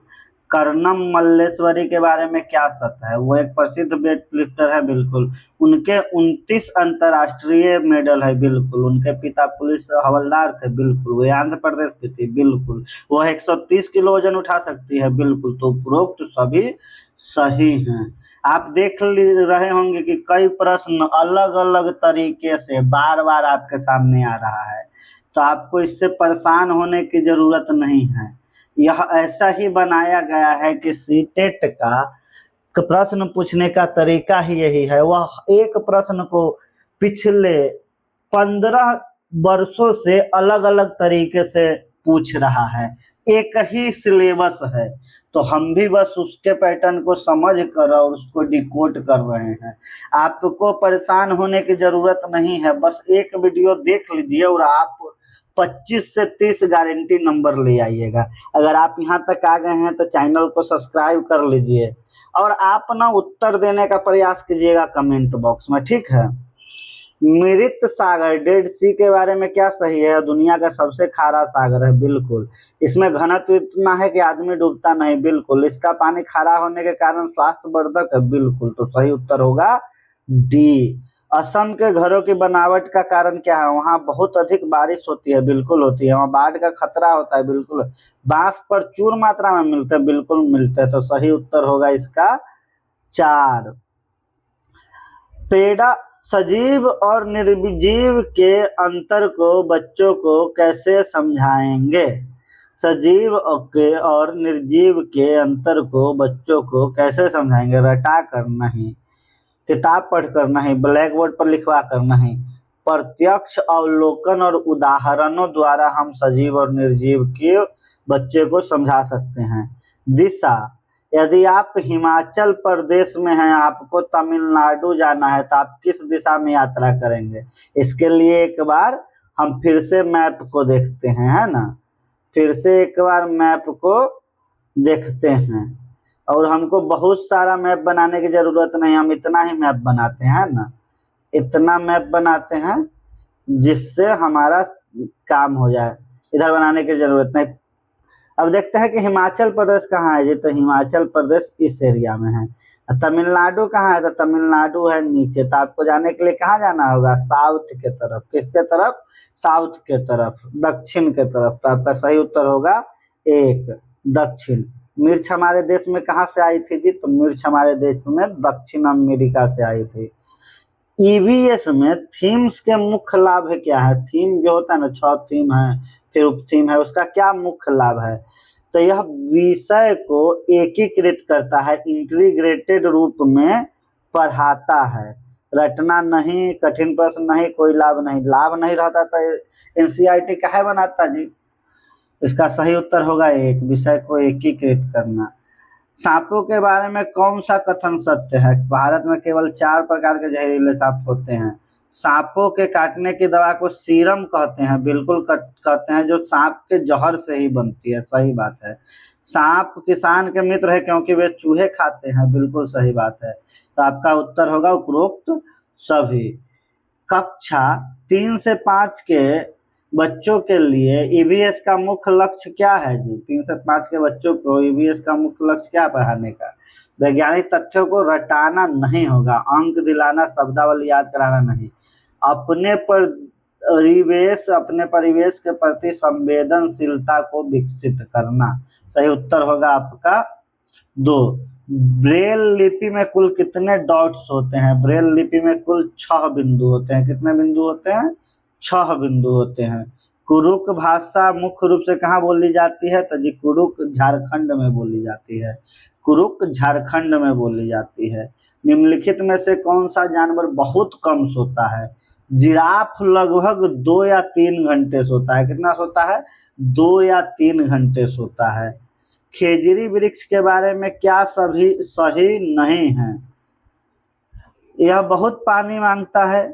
कर्णम मल्लेश्वरी के बारे में क्या सत्य है? वो एक प्रसिद्ध वेट लिफ्टर है, बिल्कुल। उनके 29 अंतर्राष्ट्रीय मेडल है, बिल्कुल। उनके पिता पुलिस हवलदार थे, बिल्कुल। वो आंध्र प्रदेश की थी, बिल्कुल। वो 130 किलो वजन उठा सकती है, बिल्कुल। तो उपरोक्त सभी सही हैं। आप देख रहे होंगे कि कई प्रश्न अलग अलग तरीके से बार बार आपके सामने आ रहा है, तो आपको इससे परेशान होने की जरूरत नहीं है। यह ऐसा ही बनाया गया है कि सीटेट का प्रश्न पूछने का तरीका ही यही है। वह एक प्रश्न को पिछले 15 वर्षों से अलग अलग तरीके से पूछ रहा है, एक ही सिलेबस है। तो हम भी बस उसके पैटर्न को समझ कर और उसको डिकोड कर रहे हैं। आपको परेशान होने की जरूरत नहीं है, बस एक वीडियो देख लीजिए और आप 25 से 30 गारंटी नंबर ले आइएगा। अगर आप यहाँ तक आ गए हैं तो चैनल को सब्सक्राइब कर लीजिए और आप ना उत्तर देने का प्रयास कीजिएगा कमेंट बॉक्स में, ठीक है। मृत सागर डेड सी के बारे में क्या सही है? दुनिया का सबसे खारा सागर है, बिल्कुल। इसमें घनत्व इतना है कि आदमी डूबता नहीं, बिल्कुल। इसका पानी खारा होने के कारण स्वास्थ्यवर्धक है, बिल्कुल। तो सही उत्तर होगा डी। असम के घरों की बनावट का कारण क्या है? वहाँ बहुत अधिक बारिश होती है, बिल्कुल होती है। वहाँ बाढ़ का खतरा होता है, बिल्कुल। बांस प्रचुर मात्रा में मिलते हैं, बिल्कुल मिलते हैं। तो सही उत्तर होगा इसका 4। पेड़ा सजीव और निर्जीव के अंतर को बच्चों को कैसे समझाएंगे? सजीव के और निर्जीव के अंतर को बच्चों को कैसे समझाएंगे? रटा कर नहीं, किताब पढ़कर नहीं, ब्लैक बोर्ड पर लिखवा कर नहीं, प्रत्यक्ष अवलोकन और उदाहरणों द्वारा हम सजीव और निर्जीव के बच्चे को समझा सकते हैं। दिशा, यदि आप हिमाचल प्रदेश में हैं, आपको तमिलनाडु जाना है, तो आप किस दिशा में यात्रा करेंगे? इसके लिए एक बार हम फिर से मैप को देखते हैं, है ना। फिर से एक बार मैप को देखते हैं और हमको बहुत सारा मैप बनाने की जरूरत नहीं, हम इतना ही मैप बनाते हैं ना, इतना मैप बनाते हैं जिससे हमारा काम हो जाए, इधर बनाने की जरूरत नहीं। अब देखते हैं कि हिमाचल प्रदेश कहाँ है जी, तो हिमाचल प्रदेश इस एरिया में है। तमिलनाडु कहाँ है, तो तमिलनाडु है नीचे। तो आपको जाने के लिए कहाँ जाना होगा, साउथ के तरफ। किसके तरफ, साउथ के तरफ, दक्षिण के तरफ। तो आपका सही उत्तर होगा एक, दक्षिण। मिर्च हमारे देश में कहाँ से आई थी जी, तो मिर्च हमारे देश में दक्षिण अमेरिका से आई थी। ईवीएस में थीम्स के मुख्य लाभ क्या है, थीम जो होता है ना, 6 थीम है, फिर उप थीम है, उसका क्या मुख्य लाभ है, तो यह विषय को एकीकृत करता है, इंटीग्रेटेड रूप में पढ़ाता है। रटना नहीं, कठिन प्रश्न नहीं, कोई लाभ नहीं। लाभ नहीं रहता तो एनसीईआरटी काहे बनाता जी, इसका सही उत्तर होगा एक, विषय को एकीकृत करना। सांपों के बारे में कौन सा कथन सत्य है, भारत में केवल 4 प्रकार के जहरीले सांप होते हैं। सांपों के काटने की दवा को सीरम कहते हैं, बिल्कुल कहते हैं, जो सांप के जहर से ही बनती है, सही बात है। सांप किसान के मित्र है क्योंकि वे चूहे खाते हैं, बिल्कुल सही बात है। तो आपका उत्तर होगा उपरोक्त सभी। कक्षा 3 से 5 के बच्चों के लिए ईवीएस का मुख्य लक्ष्य क्या है जी, 3 से 5 के बच्चों को ईवीएस का मुख्य लक्ष्य क्या पढ़ाने का, वैज्ञानिक तथ्यों को रटाना नहीं होगा, अंक दिलाना, शब्दावली याद कराना नहीं, अपने परिवेश के प्रति संवेदनशीलता को विकसित करना। सही उत्तर होगा आपका 2। ब्रेल लिपि में कुल कितने डॉट्स होते हैं, ब्रेल लिपि में कुल 6 बिंदु होते हैं। कितने बिंदु होते हैं, 6 बिंदु होते हैं। कुरुक भाषा मुख्य रूप से कहाँ बोली जाती है, तो जी कुरुक झारखंड में बोली जाती है, कुरुक झारखंड में बोली जाती है। निम्नलिखित में से कौन सा जानवर बहुत कम सोता है, जिराफ लगभग 2 या 3 घंटे सोता है। कितना सोता है, 2 या 3 घंटे सोता है। खेजड़ी वृक्ष के बारे में क्या सभी सही नहीं है, यह बहुत पानी मांगता है,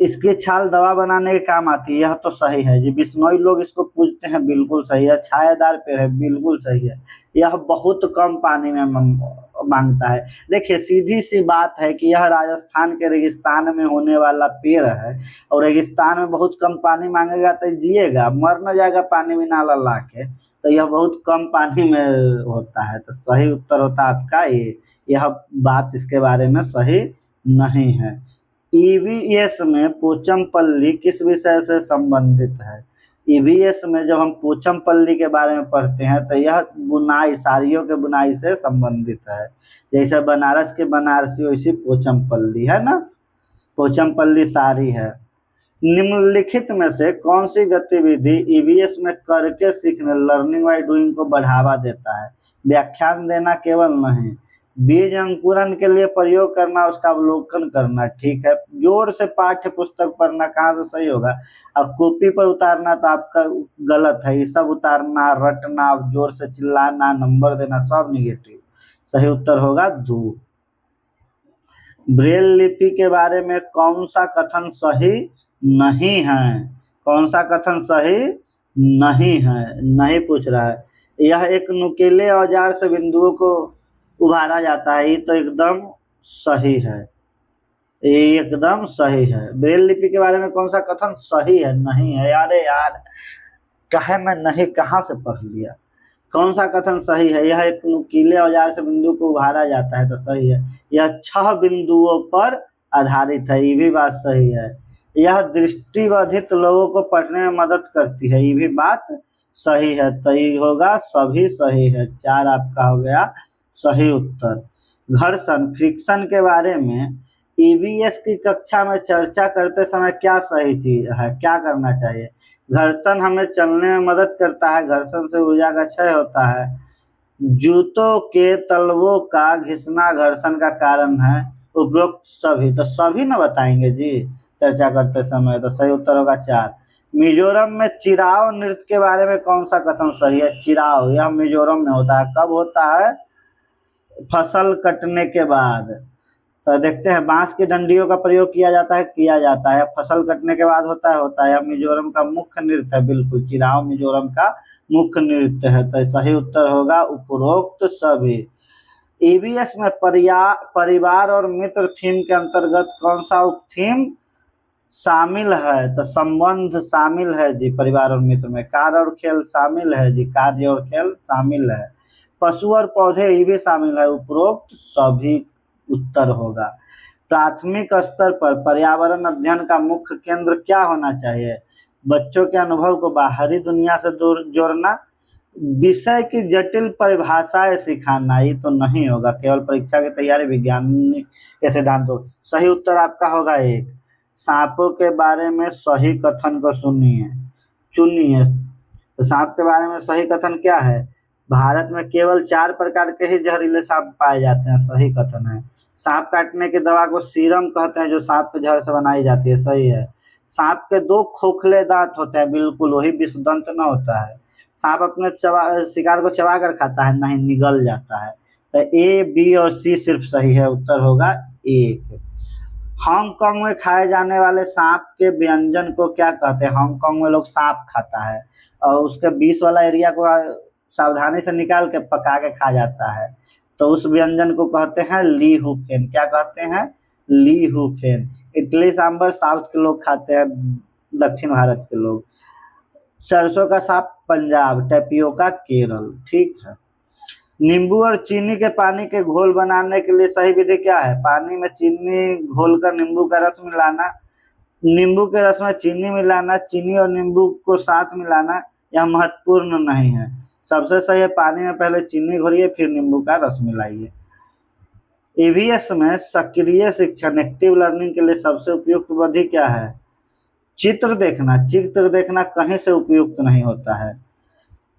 इसकी छाल दवा बनाने के काम आती है, यह तो सही है जी। बिश्नोई लोग इसको पूजते हैं, बिल्कुल सही है। छायादार पेड़ है, बिल्कुल सही है। यह बहुत कम पानी में मांगता है। देखिए सीधी सी बात है कि यह राजस्थान के रेगिस्तान में होने वाला पेड़ है, और रेगिस्तान में बहुत कम पानी मांगेगा तो जिएगा, मर न जाएगा पानी में नाला ला के, तो यह बहुत कम पानी में होता है। तो सही उत्तर होता है आपका ये, यह बात इसके बारे में सही नहीं है। ईवीएस में पोचमपल्ली किस विषय से संबंधित है, ईवीएस में जब हम पोचमपल्ली के बारे में पढ़ते हैं तो यह बुनाई, साड़ियों के बुनाई से संबंधित है। जैसे बनारस के बनारसी वैसी पोचमपल्ली है ना, पोचमपल्ली साड़ी है। निम्नलिखित में से कौन सी गतिविधि ईवीएस में करके सीखने, लर्निंग बाय डूइंग को बढ़ावा देता है, व्याख्यान देना केवल नहीं, बीज अंकुरण के लिए प्रयोग करना, उसका अवलोकन करना, ठीक है। जोर से पाठ्य पुस्तक पढ़ना कहाँ से सही होगा, अब कॉपी पर उतारना तो आपका गलत है, ये सब उतारना, रटना, जोर से चिल्लाना, नंबर देना, सब निगेटिव। सही उत्तर होगा 2। ब्रेल लिपि के बारे में कौन सा कथन सही नहीं है, कौन सा कथन सही नहीं है, नहीं पूछ रहा है। यह एक नुकीले औजार से बिंदुओं को उभारा जाता है, ये तो एकदम सही है, ये एकदम सही है। ब्रेल लिपि के बारे में कौन सा कथन सही है, नहीं है। अरे यार कहे मैं नहीं, कहाँ से पढ़ लिया, कौन सा कथन सही है, यह एक नुकीले औजार से बिंदु को उभारा जाता है, तो सही है। यह 6 बिंदुओं पर आधारित है, ये भी बात सही है। यह दृष्टिबाधित लोगों को पढ़ने में मदद करती है, ये भी बात सही है। तो ये होगा सभी सही है, 4 आपका हो गया सही उत्तर। घर्षण, फ्रिक्शन के बारे में ईवीएस की कक्षा में चर्चा करते समय क्या सही चीज है, क्या करना चाहिए। घर्षण हमें चलने में मदद करता है, घर्षण से ऊर्जा का क्षय होता है। जूतों के तलवों का घिसना घर्षण का कारण है, उपरोक्त सभी, तो सभी ना बताएंगे जी चर्चा करते समय, तो सही उत्तर होगा 4। मिजोरम में चिराव नृत्य के बारे में कौन सा कथन सही है, चिराव यह मिजोरम में होता है, कब होता है, फसल कटने के बाद। तो देखते हैं, बांस की डंडियों का प्रयोग किया जाता है, किया जाता है। फसल कटने के बाद होता है, होता है। मिजोरम का मुख्य नृत्य है, बिल्कुल चिराव मिजोरम का मुख्य नृत्य है। तो सही उत्तर होगा उपरोक्त सभी। ईवीएस में परिवार और मित्र थीम के अंतर्गत कौन सा उप थीम शामिल है? तो संबंध शामिल है जी परिवार और मित्र में। कार्य और खेल शामिल है जी, कार्य और खेल शामिल है। पशु और पौधे ये भी शामिल है, उपरोक्त सभी उत्तर होगा। प्राथमिक स्तर पर पर्यावरण अध्ययन का मुख्य केंद्र क्या होना चाहिए? बच्चों के अनुभव को बाहरी दुनिया से जोड़ना, विषय की जटिल परिभाषाएं सिखाना, ये तो नहीं होगा। केवल परीक्षा की तैयारी, वैज्ञानिक के सिद्धांतों। सही उत्तर आपका होगा एक। सांपों के बारे में सही कथन को चुनिए। तो सांप के बारे में सही कथन क्या है? भारत में केवल 4 प्रकार के ही जहरीले सांप पाए जाते हैं, सही कथन है। सांप काटने की दवा को सीरम कहते हैं, जो सांप के जहर से बनाई जाती है, सही है। सांप के 2 खोखले दांत होते हैं, बिल्कुल, वही विषदंत न होता है। सांप अपने शिकार को चबा कर खाता है, नहीं, निगल जाता है। तो ए, बी और सी सिर्फ सही है, उत्तर होगा 1। हांगकांग में खाए जाने वाले सांप के व्यंजन को क्या कहते हैं? हांगकांग में लोग सांप खाता है और उसके 20 वाला एरिया को सावधानी से निकाल के पका के खा जाता है, तो उस व्यंजन को कहते हैं ली हुफेन। क्या कहते हैं? ली हुफेन। इडली सांभर साउथ के लोग खाते हैं, दक्षिण भारत के लोग। सरसों का साग पंजाब, टेपियोका केरल, ठीक है। नींबू और चीनी के पानी के घोल बनाने के लिए सही विधि क्या है? पानी में चीनी घोलकर नींबू का रस मिलाना, नींबू के रस में चीनी मिलाना, चीनी और नींबू को साथ मिलाना, यह महत्वपूर्ण नहीं है। सबसे सही है पानी में पहले चीनी घोलिए फिर नींबू का रस मिलाइए। ईवीएस में सक्रिय शिक्षण, एक्टिव लर्निंग के लिए सबसे उपयुक्त विधि क्या है? चित्र देखना कहीं से उपयुक्त नहीं होता है।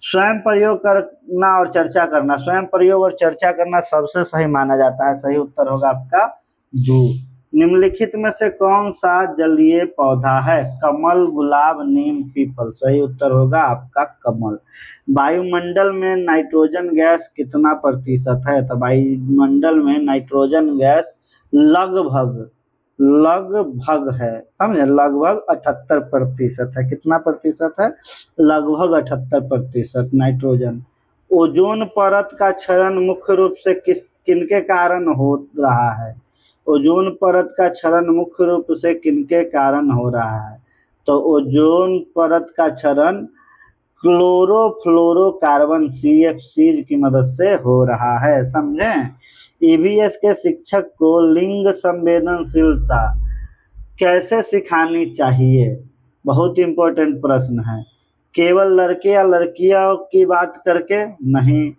स्वयं प्रयोग करना और चर्चा करना, स्वयं प्रयोग और चर्चा करना सबसे सही माना जाता है, सही उत्तर होगा आपका 2। निम्नलिखित में से कौन सा जलीय पौधा है? कमल, गुलाब, नीम, पीपल, सही उत्तर होगा आपका कमल। वायुमंडल में नाइट्रोजन गैस कितना प्रतिशत है? तो वायुमंडल में नाइट्रोजन गैस लगभग है, समझे, लगभग 78% है। कितना प्रतिशत है? लगभग 78% नाइट्रोजन। ओजोन परत का क्षरण मुख्य रूप से किनके कारण हो रहा है? ओजोन परत का क्षरण मुख्य रूप से किनके कारण हो रहा है? तो ओजोन परत का क्षरण क्लोरोफ्लोरोकार्बन CFCs की मदद से हो रहा है, समझे। ईवीएस के शिक्षक को लिंग संवेदनशीलता कैसे सिखानी चाहिए? बहुत इंपॉर्टेंट प्रश्न है। केवल लड़के या लड़कियों की बात करके नहीं,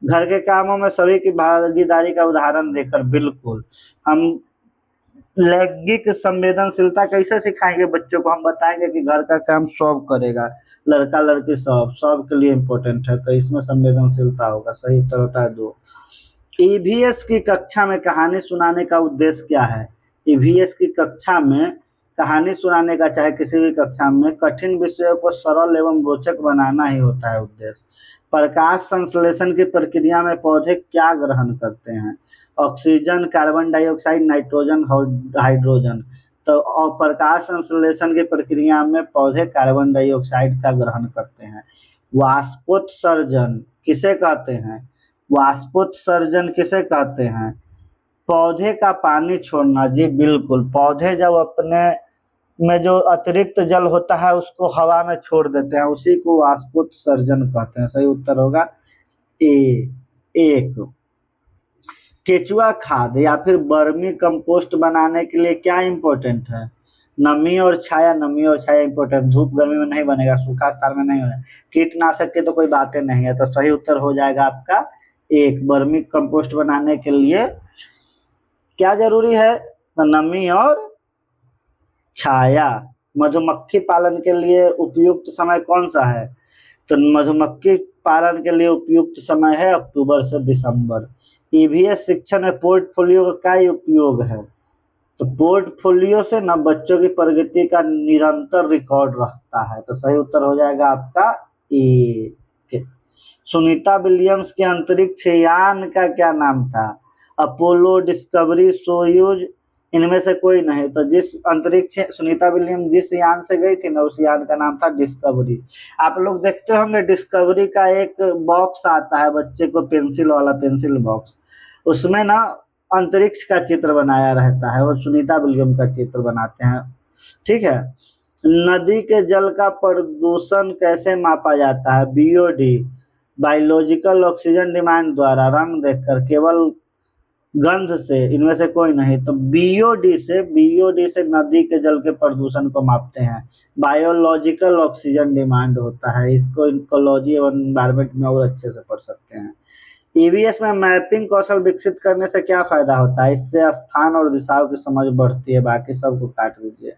घर के कामों में सभी की भागीदारी का उदाहरण देकर, बिल्कुल। हम लैंगिक संवेदनशीलता कैसे सिखाएंगे बच्चों को? हम बताएंगे कि घर का काम सब करेगा, लड़का लड़की सब के लिए इम्पोर्टेंट है, तो इसमें संवेदनशीलता होगा, सही उत्तर होता है 2। ईवीएस की कक्षा में कहानी सुनाने का उद्देश्य क्या है? ईवीएस की कक्षा में कहानी सुनाने का, चाहे किसी भी कक्षा में, कठिन विषयों को सरल एवं रोचक बनाना ही होता है उद्देश्य। प्रकाश संश्लेषण की प्रक्रिया में पौधे क्या ग्रहण करते हैं? Oxygen, carbon dioxide, nitrogen, hydrogen. तो प्रकाश संश्लेषण की प्रक्रिया में पौधे कार्बन डाइऑक्साइड का ग्रहण करते हैं। वाष्पोत्सर्जन किसे कहते हैं? वाष्पोत्सर्जन किसे कहते हैं? पौधे का पानी छोड़ना, जी बिल्कुल। पौधे जब अपने में जो अतिरिक्त जल होता है उसको हवा में छोड़ देते हैं, उसी को वाष्पोत्सर्जन कहते हैं, सही उत्तर होगा ए 1। केचुआ खाद या फिर वर्मी कंपोस्ट बनाने के लिए क्या इंपॉर्टेंट है? नमी और छाया इंपॉर्टेंट। धूप गर्मी में नहीं बनेगा, सूखा स्थान में नहीं बनेगा। कीटनाशक की तो कोई बातें नहीं है, तो सही उत्तर हो जाएगा आपका 1। वर्मी कंपोस्ट बनाने के लिए क्या जरूरी है? तो नमी और छाया। मधुमक्खी पालन के लिए उपयुक्त समय कौन सा है? तो मधुमक्खी पालन के लिए उपयुक्त समय है अक्टूबर से दिसंबर। ईवीएस शिक्षण में पोर्टफोलियो का क्या उपयोग है? तो पोर्टफोलियो से ना बच्चों की प्रगति का निरंतर रिकॉर्ड रखता है, तो सही उत्तर हो जाएगा आपका ए। सुनीता विलियम्स के अंतरिक्ष यान का क्या नाम था? अपोलो, डिस्कवरी, सोयूज, इनमें से कोई नहीं। तो जिस अंतरिक्ष सुनीता विलियम जिस यान से गई थी ना, उस यान का नाम था डिस्कवरी। आप लोग देखते होंगे डिस्कवरी का एक बॉक्स आता है बच्चे को, पेंसिल वाला पेंसिल बॉक्स, उसमें ना अंतरिक्ष का चित्र बनाया रहता है, वो सुनीता विलियम का चित्र बनाते हैं। ठीक है। नदी के जल का प्रदूषण कैसे मापा जाता है? बीओडी, बायोलॉजिकल ऑक्सीजन डिमांड द्वारा, रंग देखकर, केवल गंध से, इनमें से कोई नहीं। तो बीओडी से नदी के जल के प्रदूषण को मापते हैं। बायोलॉजिकल ऑक्सीजन डिमांड होता है, इसको इकोलॉजी और एनवायरमेंट में और अच्छे से पढ़ सकते हैं। ईवीएस में मैपिंग कौशल विकसित करने से क्या फायदा होता है? इससे स्थान और दिशाओं की समझ बढ़ती है। बाकी सबको काट दीजिए।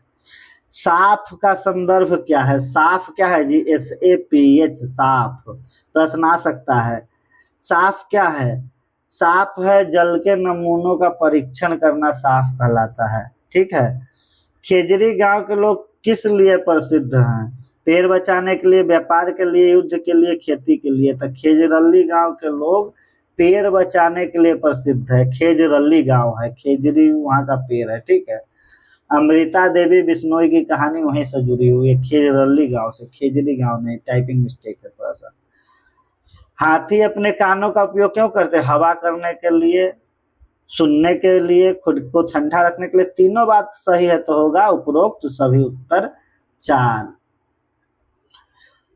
साफ का संदर्भ क्या है? साफ क्या है जी? SAPH, साफ। प्रश्न आ सकता है। साफ क्या है? साफ है जल के नमूनों का परीक्षण करना साफ कहलाता है। ठीक है। खेजरी गांव के लोग किस लिए प्रसिद्ध हैं? पेड़ बचाने के लिए, व्यापार के लिए, युद्ध के लिए, खेती के लिए। तो खेजरली गांव के लोग पेड़ बचाने के लिए प्रसिद्ध है। खेजरली गांव है, खेजरी वहां का पेड़ है। ठीक है। अमृता देवी बिश्नोई की कहानी वहीं से जुड़ी हुई है, खेजरली गांव से, खेजरी गांव नहीं, टाइपिंग मिस्टेक है थोड़ा सा। हाथी अपने कानों का उपयोग क्यों करते हैं? हवा करने के लिए, सुनने के लिए, खुद को ठंडा रखने के लिए। तीनों बात सही है तो होगा उपरोक्त सभी उत्तर 4।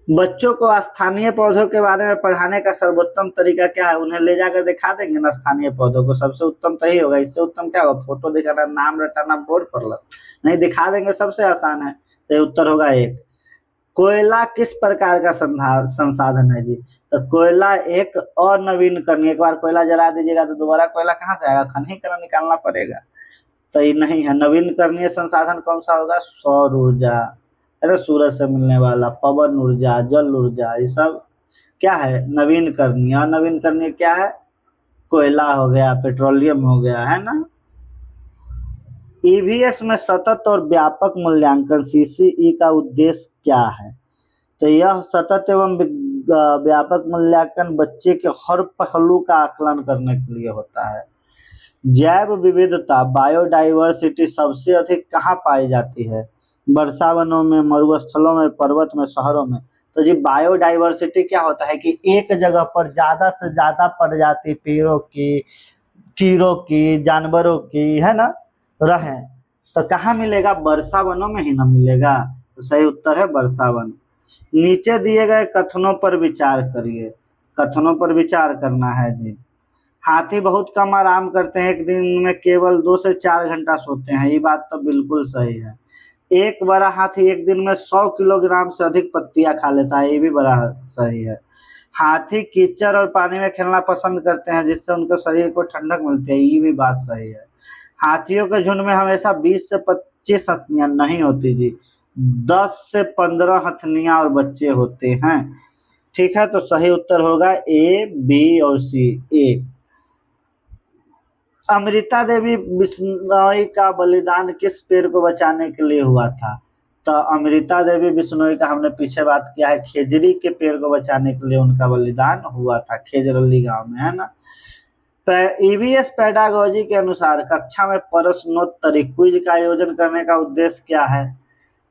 बच्चों को स्थानीय पौधों के बारे में पढ़ाने का सर्वोत्तम तरीका क्या है? उन्हें ले जाकर दिखा देंगे ना स्थानीय पौधों को, सबसे उत्तम तो ही होगा। इससे उत्तम क्या होगा? फोटो दिखाना, नाम रटाना, बोर्ड पर लग नहीं, दिखा देंगे, सबसे आसान है। तो उत्तर होगा 1। कोयला किस प्रकार का संसाधन है जी? तो कोयला एक अनवीनकरणीय, एक बार कोयला जला दीजिएगा तो दोबारा कोयला कहाँ से आएगा? खनिकरण निकालना पड़ेगा। तो ये नहीं है। नवीनकरणीय संसाधन कौन सा होगा? सौर ऊर्जा, अरे सूरज से मिलने वाला, पवन ऊर्जा, जल ऊर्जा, ये सब क्या है? नवीनकरणीय। अनवीनकरणीय क्या है? कोयला हो गया, पेट्रोलियम हो गया, है ना। ईवीएस में सतत और व्यापक मूल्यांकन CCE का उद्देश्य क्या है? तो यह सतत एवं व्यापक मूल्यांकन बच्चे के हर पहलू का आकलन करने के लिए होता है। जैव विविधता, बायोडाइवर्सिटी सबसे अधिक कहाँ पाई जाती है? वर्षा वनों में, मरुस्थलों में, पर्वत में, शहरों में। तो जी बायोडाइवर्सिटी क्या होता है कि एक जगह पर ज्यादा से ज्यादा प्रजाति पेड़ों की, कीड़ों की, जानवरों की, है ना, रहे। तो कहाँ मिलेगा? वर्षा वनों में ही ना मिलेगा। तो सही उत्तर है वर्षा वन। नीचे दिए गए कथनों पर विचार करिए। कथनों पर विचार करना है जी। हाथी बहुत कम आराम करते हैं, एक दिन में केवल 2 से 4 घंटा सोते हैं। ये बात तो बिल्कुल सही है। एक बड़ा हाथी एक दिन में 100 किलोग्राम से अधिक पत्तियां खा लेता है, ये भी बड़ा सही है। हाथी कीचड़ और पानी में खेलना पसंद करते हैं, जिससे उनके शरीर को ठंडक मिलती है, ये भी बात सही है। हाथियों के झुंड में हमेशा 20 से 25 हथनियां नहीं होती जी, 10 से 15 हथनियां और बच्चे होते हैं। ठीक है। तो सही उत्तर होगा A, B और C। A। अमृता देवी बिश्नोई का बलिदान किस पेड़ को बचाने के लिए हुआ था? तो अमृता देवी बिश्नोई का हमने पीछे बात किया है, खेजरी के पेड़ को बचाने के लिए उनका बलिदान हुआ था, खेजरली गांव में, है ना। ईवीएस पेडागोजी के अनुसार कक्षा में प्रश्नोत्तरी क्विज का आयोजन करने का उद्देश्य क्या है?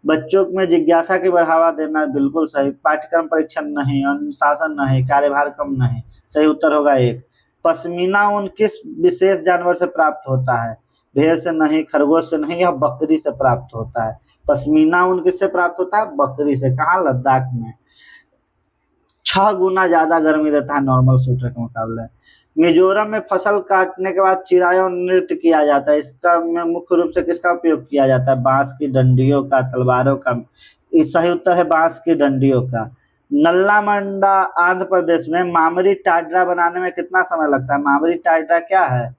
बच्चों में जिज्ञासा की बढ़ावा देना, बिल्कुल सही। पाठ्यक्रम परीक्षण नहीं, अनुशासन नहीं, कार्यभार कम नहीं। सही उत्तर होगा 1। पश्मीना ऊन किस विशेष जानवर से प्राप्त होता है? भेड़ से नहीं, खरगोश से नहीं, यह बकरी से प्राप्त होता है। पश्मीना ऊन किससे प्राप्त होता है? बकरी से। कहाँ? लद्दाख में। 6 गुना ज्यादा गर्मी रहता है नॉर्मल स्वेटर के मुकाबले। मिजोरम में फसल काटने के बाद चिरायन नृत्य किया जाता है, इसका में मुख्य रूप से किसका उपयोग किया जाता है? बांस की डंडियों का, तलवारों का। सही उत्तर है बांस की डंडियों का। नल्ला मंडा आंध्र प्रदेश में मामरी टाड्रा बनाने में कितना समय लगता है? मामरी टाड्रा क्या है?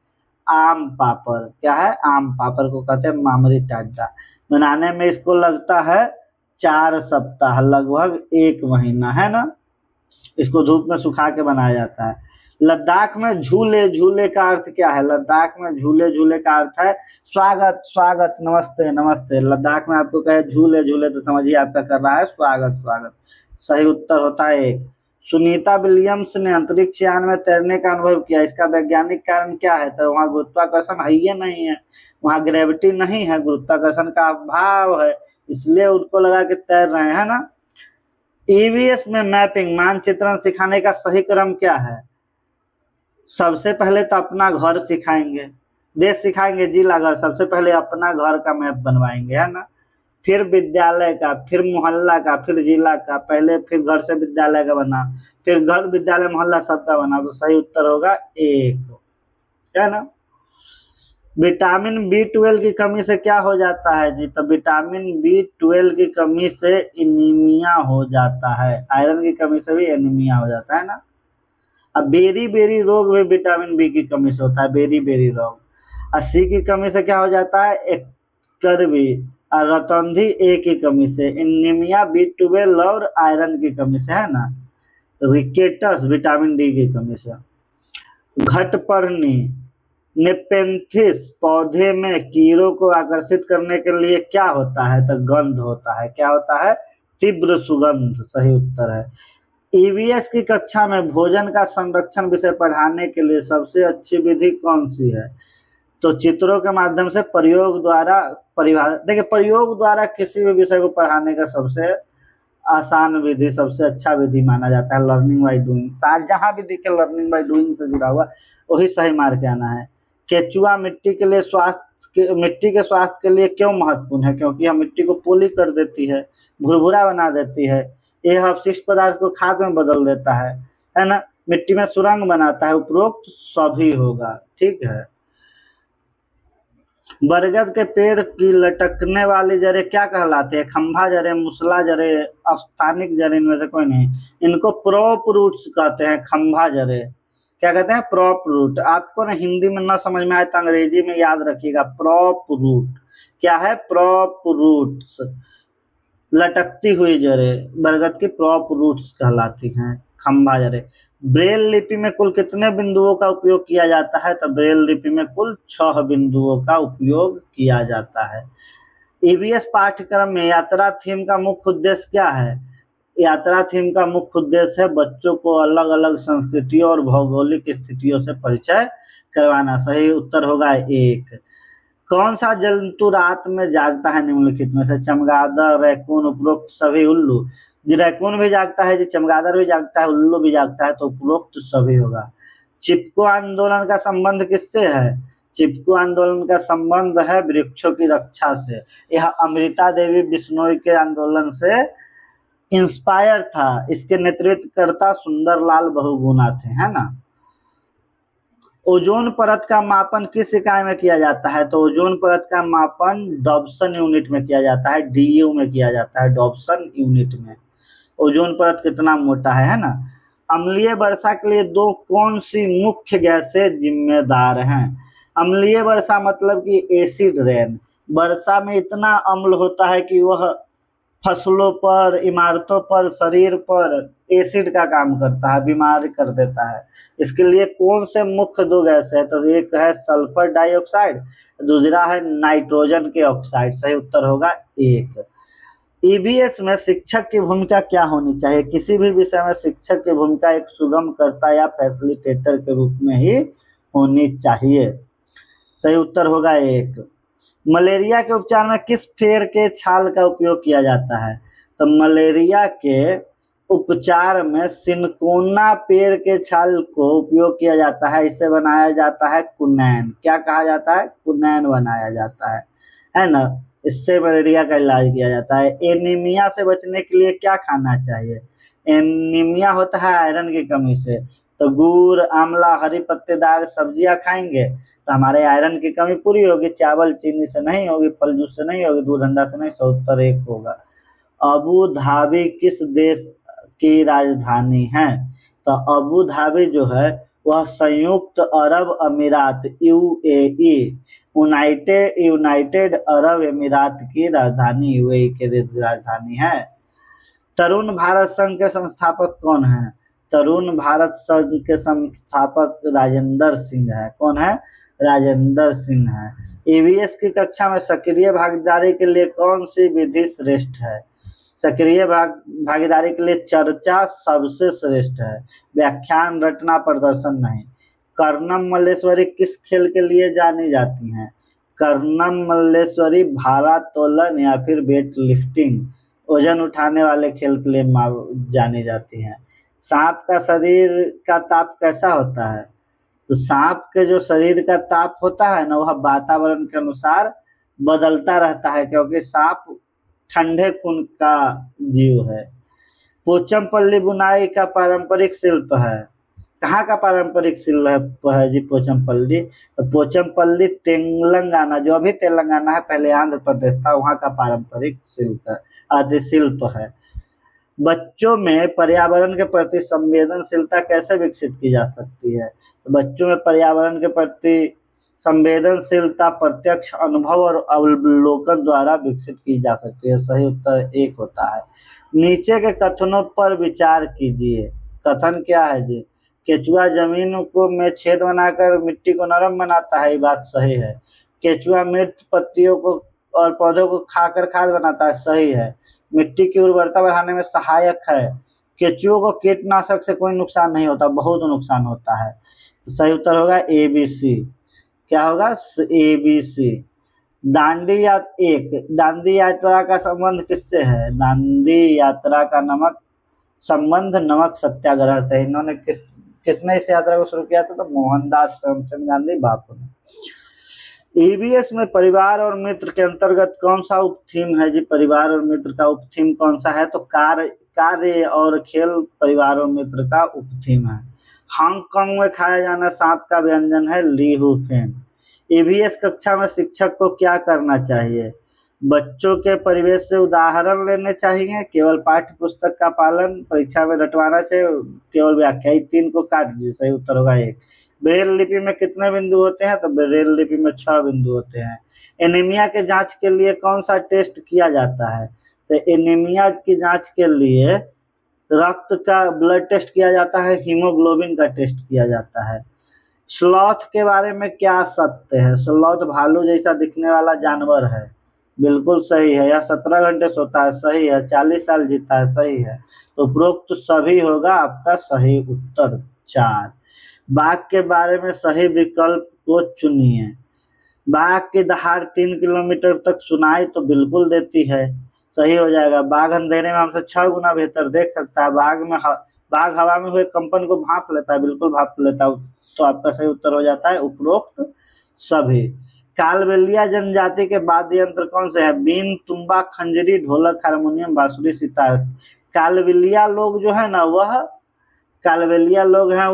आम पापड़। क्या है? आम पापड़ को कहते हैं मामरी टाड्रा। बनाने में इसको लगता है 4 सप्ताह, लगभग 1 महीना, है ना। इसको धूप में सुखा के बनाया जाता है। लद्दाख में झूले, झूले का अर्थ क्या है? लद्दाख में झूले, झूले का अर्थ है स्वागत, स्वागत, नमस्ते, नमस्ते। लद्दाख में आपको कहे झूले, झूले तो समझिए आपका कर रहा है स्वागत, स्वागत। सही उत्तर होता है 1। सुनीता विलियम्स ने अंतरिक्ष यान में तैरने का अनुभव किया, इसका वैज्ञानिक कारण क्या है? तो वहां गुरुत्वाकर्षण है ही नहीं है, वहां ग्रेविटी नहीं है, गुरुत्वाकर्षण का अभाव है, इसलिए उनको लगा कि तैर रहे हैं ना। ईवीएस में मैपिंग मानचित्रण सिखाने का सही क्रम क्या है? सबसे पहले तो अपना घर सिखाएंगे, देश सिखाएंगे, जिला घर, सबसे पहले अपना घर का मैप बनवाएंगे, है ना, फिर विद्यालय का, फिर मोहल्ला का, फिर जिला का, पहले फिर घर से विद्यालय का बना, फिर घर विद्यालय मोहल्ला सबका बना, तो सही उत्तर होगा 1, है ना। विटामिन B12 की कमी से क्या हो जाता है जी? तो विटामिन B12 की कमी से एनीमिया हो जाता है, आयरन की कमी से भी एनीमिया हो जाता है ना। अब बेरी बेरी रोग भी विटामिन बी की कमी से होता है, बेरी बेरी रोग। और सी की कमी से क्या हो जाता है? स्कर्वी। और रतौंधी ए की कमी से, एनीमिया B12 और आयरन की कमी से, है ना। रिकेटस विटामिन डी की कमी से। घटपर्णी नेपेंथिस पौधे में कीड़ों को आकर्षित करने के लिए क्या होता है? तो गंध होता है, क्या होता है? तीव्र सुगंध, सही उत्तर है। ईवीएस की कक्षा में भोजन का संरक्षण विषय पढ़ाने के लिए सबसे अच्छी विधि कौन सी है? तो चित्रों के माध्यम से प्रयोग द्वारा परिभाषा, देखिए प्रयोग द्वारा किसी भी विषय को पढ़ाने का सबसे आसान विधि, सबसे अच्छा विधि माना जाता है लर्निंग बाय डूइंग। जहां भी दिखे लर्निंग बाय डूइंग से जुड़ा हुआ वही सही मार्क आना है। केचुआ मिट्टी के लिए मिट्टी के स्वास्थ्य के लिए क्यों महत्वपूर्ण है? क्योंकि यह मिट्टी को पोली कर देती है, भुरभुरा बना देती है, यह अपशिष्ट पदार्थ को खाद में बदल देता है ना, मिट्टी में सुरंग बनाता है, उपरोक्त सभी होगा, ठीक है। बरगद के पेड़ की लटकने वाली जड़ें क्या कहलाती है? खंभा जड़ें, मुसला जड़ें, अस्थानिक जड़ें, इनमें से कोई नहीं। इनको प्रॉप रूट्स कहते हैं, खंभा जड़ें क्या कहते हैं? Prop root. आपको ना हिंदी में ना समझ में आए तो अंग्रेजी में याद रखिएगा, प्रॉप रूट क्या है? प्रॉप रूट्स, लटकती हुई जड़ें बरगद की प्रॉप रूट्स कहलाती हैं, खंभा जड़ें। ब्रेल लिपि में कुल कितने बिंदुओं का उपयोग किया जाता है? तो ब्रेल लिपि में कुल 6 बिंदुओं का उपयोग किया जाता है। ईवीएस पाठ्यक्रम में यात्रा थीम का मुख्य उद्देश्य क्या है? यात्रा थीम का मुख्य उद्देश्य है बच्चों को अलग अलग संस्कृतियों और भौगोलिक स्थितियों से परिचय करवाना, सही उत्तर होगा 1। कौन सा जंतु रात में जागता है निम्नलिखित में से? चमगादड़, रैकून, उपरोक्त सभी, उल्लू। रैकून भी जागता है जी, चमगादड़ भी जागता है, उल्लू भी जागता है, तो उपरोक्त सभी होगा। चिपको आंदोलन का संबंध किससे है? चिपको आंदोलन का संबंध है वृक्षों की रक्षा से। यह अमृता देवी बिश्नोई के आंदोलन से इंस्पायर था, इसके नेतृत्वकर्ता सुंदरलाल बहुगुणा थे, है ना। ओजोन परत का मापन किस इकाई में किया जाता है? तो ओजोन परत का मापन डॉप्सन यूनिट में किया जाता है, डीयू में किया जाता है, डॉप्सन यूनिट में। ओजोन परत कितना मोटा है ना। अम्लीय वर्षा के लिए दो कौन सी मुख्य गैसें जिम्मेदार हैं? अम्लीय वर्षा मतलब कि एसिड रेन। वर्षा में इतना अम्ल होता है कि वह फसलों पर, इमारतों पर, शरीर पर एसिड का काम करता है, बीमार कर देता है। इसके लिए कौन से मुख्य 2 गैस है? तो एक है सल्फर डाइऑक्साइड, दूसरा है नाइट्रोजन के ऑक्साइड, सही उत्तर होगा 1। ईवीएस में शिक्षक की भूमिका क्या होनी चाहिए? किसी भी विषय में शिक्षक की भूमिका एक सुगमकर्ता या फैसिलिटेटर के रूप में ही होनी चाहिए, सही उत्तर होगा 1। मलेरिया के उपचार में किस पेड़ के छाल का उपयोग किया जाता है? तो मलेरिया के उपचार में सिनकोना पेड़ के छाल को उपयोग किया जाता है, इससे बनाया जाता है कुनैन। क्या कहा जाता है? कुनैन बनाया जाता है ना। इससे मलेरिया का इलाज किया जाता है। एनीमिया से बचने के लिए क्या खाना चाहिए? एनीमिया होता है आयरन की कमी से, तो गुड़, आंवला, हरी पत्तेदार सब्जियां खाएंगे तो हमारे आयरन की कमी पूरी होगी। चावल चीनी से नहीं होगी, फल जूस से नहीं होगी, दूध अंडा से नहीं, सही उत्तर 1 होगा। अबू धाबी किस देश की राजधानी है? तो अबू धाबी जो है वह संयुक्त अरब अमीरात, यूएई, यूनाइटेड अरब अमीरात की राजधानी, यूएई की राजधानी है। तरुण भारत संघ के संस्थापक कौन है? तरुण भारत संघ के संस्थापक राजेंद्र सिंह है। कौन है? राजेंद्र सिंह है। ईवीएस की कक्षा में सक्रिय भागीदारी के लिए कौन सी विधि श्रेष्ठ है? सक्रिय भागीदारी के लिए चर्चा सबसे श्रेष्ठ है, व्याख्यान रटना प्रदर्शन नहीं। कर्णम मल्लेश्वरी किस खेल के लिए जानी जाती हैं? कर्णम मल्लेश्वरी भारोत्तोलन या फिर वेट लिफ्टिंग, वजन उठाने वाले खेल के लिए जानी जाती हैं। सांप का शरीर का ताप कैसा होता है? तो सांप के जो शरीर का ताप होता है ना, वह वातावरण के अनुसार बदलता रहता है, क्योंकि सांप ठंडे खून का जीव है। पोचमपल्ली बुनाई का पारंपरिक शिल्प है। कहाँ का पारंपरिक शिल्प है जी पोचमपल्ली? तो पोचमपल्ली तेलंगाना, जो अभी तेलंगाना है, पहले आंध्र प्रदेश था, वहाँ का पारंपरिक शिल्प है। बच्चों में पर्यावरण के प्रति संवेदनशीलता कैसे विकसित की जा सकती है? तो बच्चों में पर्यावरण के प्रति संवेदनशीलता प्रत्यक्ष अनुभव और अवलोकन द्वारा विकसित की जा सकती है। सही उत्तर 1 होता है। नीचे के कथनों पर विचार कीजिए। कथन क्या है जी? केचुआ जमीन को में छेद बनाकर मिट्टी को नरम बनाता है, ये बात सही है। केचुआ मृत पत्तियों को और पौधों को खाकर खाद बनाता है, सही है। मिट्टी की उर्वरता बढ़ाने में सहायक है। केचुओं को कीटनाशक से कोई नुकसान नहीं होता, बहुत नुकसान होता है। तो सही उत्तर होगा ABC। क्या होगा? ABC। दांडी यात्रा का संबंध किससे है? दांडी यात्रा का संबंध नमक सत्याग्रह से। इन्होंने किसने इस यात्रा को शुरू किया था? तो मोहनदास करमचंद गांधी बापू ने। EVS में परिवार और मित्र के अंतर्गत कौन सा उपथीम है जी? परिवार और मित्र का उपथीम कौन सा है? तो कार्य और खेल परिवार और मित्र का उपथीम है। हांगकांग में खाया जाना सांप का व्यंजन है ली हू फेन। EVS कक्षा में शिक्षक को क्या करना चाहिए? बच्चों के परिवेश से उदाहरण लेने चाहिए, केवल पाठ्य पुस्तक का पालन, परीक्षा में रटवाना चाहिए, केवल व्याख्या। 3 को काट दीजिए, सही उत्तर होगा 1। ब्रेल लिपि में कितने बिंदु होते हैं? तो ब्रेल लिपि में 6 बिंदु होते हैं। एनीमिया के जांच के लिए कौन सा टेस्ट किया जाता है? तो एनीमिया की जांच के लिए रक्त का ब्लड टेस्ट किया जाता है, हीमोग्लोबिन का टेस्ट किया जाता है। स्लॉथ के बारे में क्या सत्य है? स्लॉथ भालू जैसा दिखने वाला जानवर है, बिल्कुल सही है। यह 17 घंटे सोता है, सही है। 40 साल जीता है, सही है। तो उपरोक्त तो सभी होगा आपका सही उत्तर 4। बाघ के बारे में सही विकल्प को चुनिए। बाघ की दहाड़ 3 किलोमीटर तक सुनाई तो बिल्कुल देती है, सही हो जाएगा। बाघ अंधेरे में हमसे 6 गुना बेहतर देख सकता है। बाघ हवा में हुए कंपन को भांप लेता है, बिल्कुल भांप लेता है। तो आपका सही उत्तर हो जाता है उपरोक्त सभी। कालबेलिया जनजाति के वाद्य यंत्र कौन से हैं? बीन, तुम्बा, खंजरी, ढोलक, हारमोनियम, बांसुरी, सितार। कालबेलिया लोग जो है ना,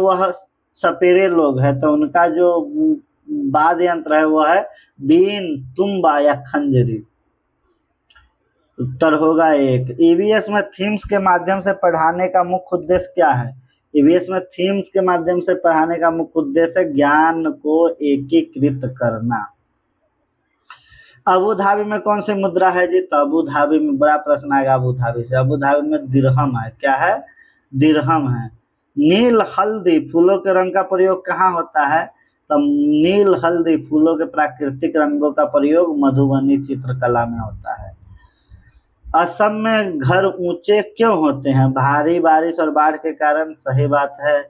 वह सपेरे लोग हैं, तो उनका जो वाद्य यंत्र है वह है बीन, तुम्बा या खंजरी। उत्तर होगा 1। EVS में थीम्स के माध्यम से पढ़ाने का मुख्य उद्देश्य क्या है? EVS में थीम्स के माध्यम से पढ़ाने का मुख्य उद्देश्य ज्ञान को एकीकृत करना। अबू धाबी में कौन सी मुद्रा है जी? तो अबू धाबी में बड़ा प्रश्न आएगा अबू धाबी से। अबू धाबी में दिरहम है। क्या है? दिरहम है। नील हल्दी फूलों के रंग का प्रयोग कहाँ होता है? तो नील हल्दी फूलों के प्राकृतिक रंगों का प्रयोग मधुबनी चित्रकला में होता है। असम में घर ऊंचे क्यों होते हैं? भारी बारिश और बाढ़ के कारण, सही बात है।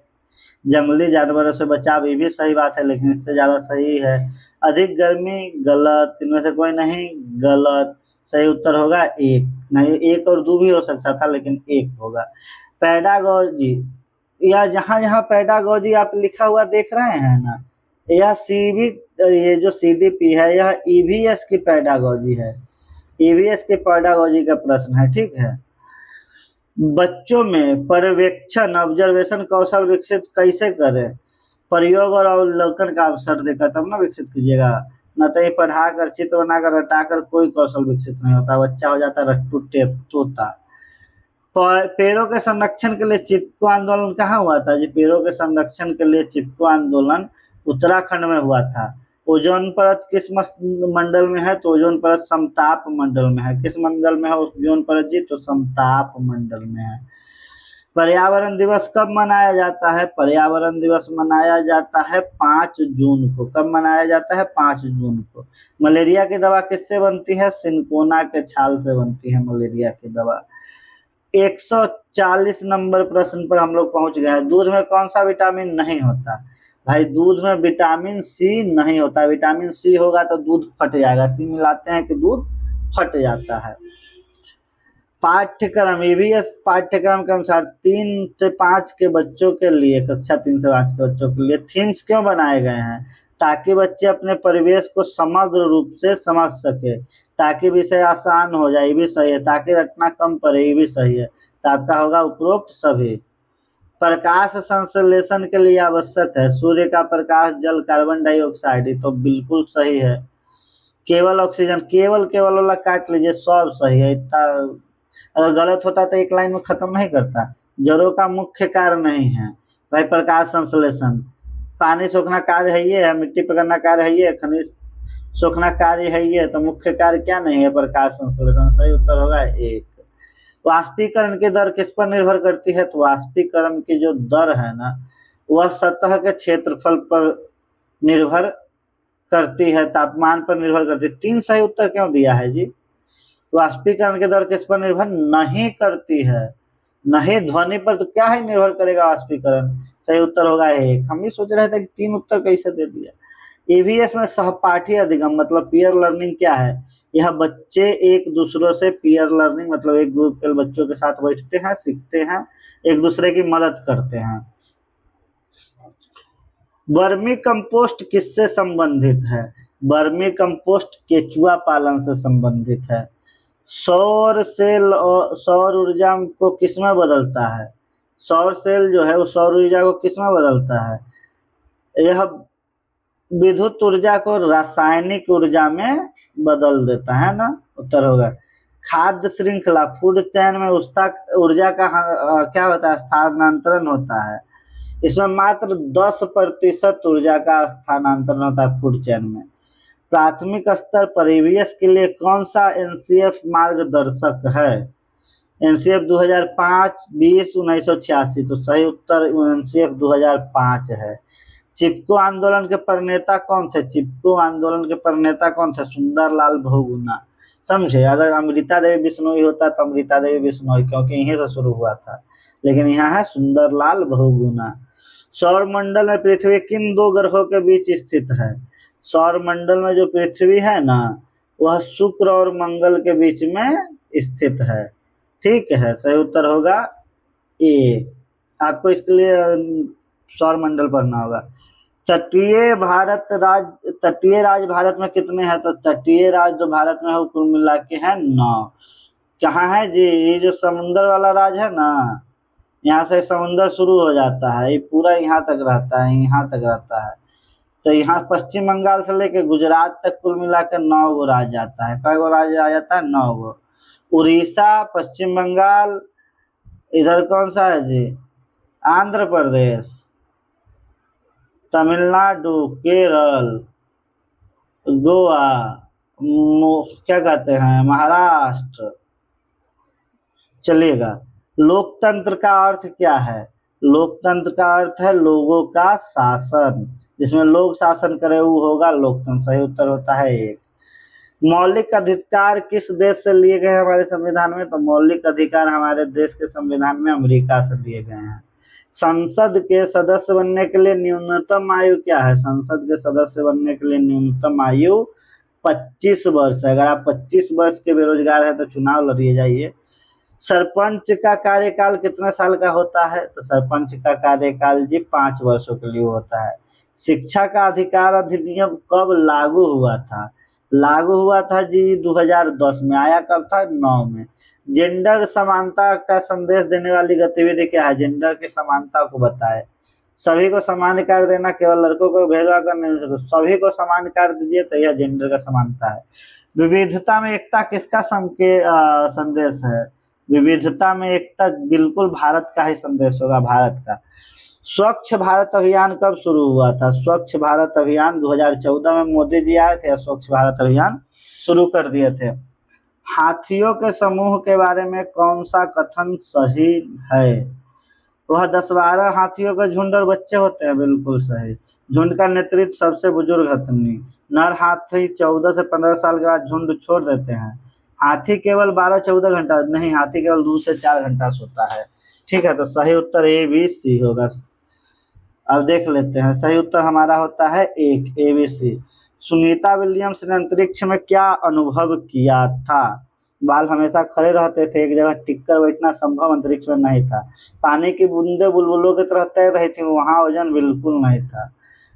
जंगली जानवरों से बचाव, ये भी सही बात है, लेकिन इससे ज्यादा सही है। अधिक गर्मी, गलत। इनमें से कोई नहीं, गलत। सही उत्तर होगा 1। नहीं, 1 और 2 भी हो सकता था, लेकिन 1 होगा। पैडागोजी, यह जहाँ पैडागोजी आप लिखा हुआ देख रहे हैं ना, ये जो CDP है, यह EVS की पैडागोजी है। EVS के पैडागोजी का प्रश्न है, ठीक है। बच्चों में पर्यवेक्षण ऑब्जर्वेशन कौशल विकसित कैसे करें? प्रयोग और अवलोकन का अवसर देकर तब ना विकसित कीजिएगा, न तो ये पढ़ाकर, चित्र बनाकर, रटाकर कोई कौशल विकसित नहीं होता, बच्चा हो जाता रट्टू तोता। पेड़ों के संरक्षण के लिए चिपको आंदोलन कहाँ हुआ था जी? पेड़ों के संरक्षण के लिए चिपको आंदोलन उत्तराखंड में हुआ था। ओजोन परत किस मंडल में है? तो ओजोन परत समताप मंडल में है। किस मंडल में है ओजोन परत जी? तो समताप मंडल में है। पर्यावरण दिवस कब मनाया जाता है? पर्यावरण दिवस मनाया जाता है 5 जून को। कब मनाया जाता है? 5 जून को। मलेरिया की दवा किससे बनती है? सिनकोना के छाल से बनती है मलेरिया की दवा। 140 नंबर प्रश्न पर हम लोग पहुंच गए हैं। दूध में कौन सा विटामिन नहीं होता? भाई दूध में विटामिन सी नहीं होता। विटामिन सी होगा तो दूध फट जाएगा। सी मिलाते हैं कि दूध फट जाता है। पाठ्यक्रम ईवीएस पाठ्यक्रम के अनुसार 3 से 5 के बच्चों के लिए, कक्षा 3 से 5 के बच्चों के लिए थीम्स क्यों बनाए गए हैं? ताकि बच्चे अपने परिवेश को समग्र रूप से समझ सके, ताकि विषय आसान हो जाए, ये भी सही है, ताकि रटना कम पड़े, ये भी सही है। तो आपका होगा उपरोक्त सभी। प्रकाश संश्लेषण के लिए आवश्यक है सूर्य का प्रकाश, जल, कार्बन डाइऑक्साइड, ये तो बिल्कुल सही है। केवल ऑक्सीजन, केवल वाला काट लीजिए, सब सही है। इतना अगर गलत होता तो एक लाइन में खत्म नहीं करता। जड़ों का मुख्य कार्य नहीं है भाई प्रकाश संश्लेषण। पानी सोखना कार्य है ये है, मिट्टी पकड़ना कार्य है ये, खनिज सोखना कार्य है ये, तो मुख्य कार्य क्या नहीं है? प्रकाश संश्लेषण। सही उत्तर होगा 1। वाष्पीकरण की दर किस पर निर्भर करती है? तो वाष्पीकरण की जो दर है ना, वह सतह के क्षेत्रफल पर निर्भर करती है, तापमान पर निर्भर करती है। 3 सही उत्तर क्यों दिया है जी? वाष्पीकरण की दर किस पर निर्भर नहीं करती है? नहीं, ध्वनि पर। तो क्या है निर्भर करेगा वाष्पीकरण? सही उत्तर होगा 1। हम भी सोच रहे थे कि 3 उत्तर कैसे दे दिया। ईवीएस में सहपाठी अधिगम मतलब पीयर लर्निंग क्या है? यह बच्चे एक दूसरों से, पीयर लर्निंग मतलब एक ग्रुप के बच्चों के साथ बैठते हैं, सीखते हैं, एक दूसरे की मदद करते हैं। वर्मी कंपोस्ट किससे संबंधित है? वर्मी कंपोस्ट केचुआ पालन से संबंधित है। सौर सेल सौर ऊर्जा को किसमें बदलता है? सौर सेल जो है वो सौर ऊर्जा को किसमें बदलता है? यह विद्युत ऊर्जा को रासायनिक ऊर्जा में बदल देता है ना। उत्तर होगा। खाद्य श्रृंखला फूड चेन में ऊर्जा का क्या होता है? स्थानांतरण होता है। इसमें मात्र 10% ऊर्जा का स्थानांतरण होता है फूड चेन में। प्राथमिक स्तर पर ईवीएस के लिए कौन सा एनसीएफ मार्गदर्शक है? एनसीएफ 2005, 20, 1986। तो सही उत्तर एनसीएफ 2005 है। चिपको आंदोलन के प्रणेता कौन थे? चिपको आंदोलन के प्रणेता कौन थे? सुंदरलाल बहुगुणा। समझे? अगर अमृता देवी बिश्नोई होता तो अमृता देवी बिश्नोई, क्योंकि यहीं से शुरू हुआ था, लेकिन यहाँ है सुंदरलाल बहुगुणा। सौर मंडल में पृथ्वी किन 2 ग्रहों के बीच स्थित है? सौर मंडल में जो पृथ्वी है ना, वह शुक्र और मंगल के बीच में स्थित है। ठीक है, सही उत्तर होगा ए। आपको इसके लिए सौर मंडल पढ़ना होगा। तटीय राज्य भारत में कितने हैं? तो तटीय राज्य जो भारत में है वो कुल मिला के हैं 9। कहाँ है जी? ये जो समुंदर वाला राज्य है ना, यहाँ से समुंदर शुरू हो जाता है, ये पूरा यहाँ तक रहता है, यहाँ तक रहता है। तो यहाँ पश्चिम बंगाल से लेके गुजरात तक कुल मिलाकर 9 गो राज्य आता है। कई गो राज्य आ जाता है? 9 गो। उड़ीसा, पश्चिम बंगाल, इधर कौन सा है जी? आंध्र प्रदेश, तमिलनाडु, केरल, गोवा, क्या कहते हैं, महाराष्ट्र। चलिएगा। लोकतंत्र का अर्थ क्या है? लोकतंत्र का अर्थ है लोगों का शासन। जिसमें लोग शासन करे वो होगा लोकतंत्र। सही उत्तर होता है 1। मौलिक अधिकार किस देश से लिए गए हैं हमारे संविधान में? तो मौलिक अधिकार हमारे देश के संविधान में अमेरिका से लिए गए हैं। संसद के सदस्य बनने के लिए न्यूनतम आयु क्या है? संसद के सदस्य बनने के लिए न्यूनतम आयु 25 वर्ष है। अगर आप 25 वर्ष के बेरोजगार हैं तो चुनाव लड़िए जाइए। सरपंच का कार्यकाल कितने साल का होता है? तो सरपंच का कार्यकाल जी 5 वर्षों के लिए होता है। शिक्षा का अधिकार अधिनियम कब लागू हुआ था? लागू हुआ था जी 2010 में। आया कब था? 9 में। जेंडर समानता का संदेश देने वाली गतिविधि क्या है? जेंडर की समानता को बताए। सभी को समान कार्य देना, केवल लड़कों को भेदभाव करना नहीं, सभी को समान कार्य दीजिए, तो यह जेंडर का समानता है। विविधता में एकता किसका संदेश है? विविधता में एकता बिल्कुल भारत का ही संदेश होगा, भारत का। स्वच्छ भारत अभियान कब शुरू हुआ था? स्वच्छ भारत अभियान 2014 में मोदी जी आए थे, स्वच्छ भारत अभियान शुरू कर दिए थे। हाथियों के समूह के बारे में कौन सा कथन सही है? वह 10-12 हाथियों के झुंड और बच्चे होते हैं, बिल्कुल सही। झुंड का नेतृत्व सबसे बुजुर्ग हथनी। नर हाथी 14 से 15 साल के बाद झुंड छोड़ देते हैं। हाथी केवल 12-14 घंटा नहीं, हाथी केवल 2 से 4 घंटा सोता है। ठीक है, तो सही उत्तर ABC होगा। अब देख लेते हैं, सही उत्तर हमारा होता है एक, ABC। सुनीता विलियम्स ने अंतरिक्ष में क्या अनुभव किया था? बाल हमेशा खड़े रहते थे, एक जगह टिक कर बैठना संभव अंतरिक्ष में नहीं था। पानी की बूंदे बुलबुलों की तरह तैर रही थी, वहां वजन बिल्कुल नहीं था।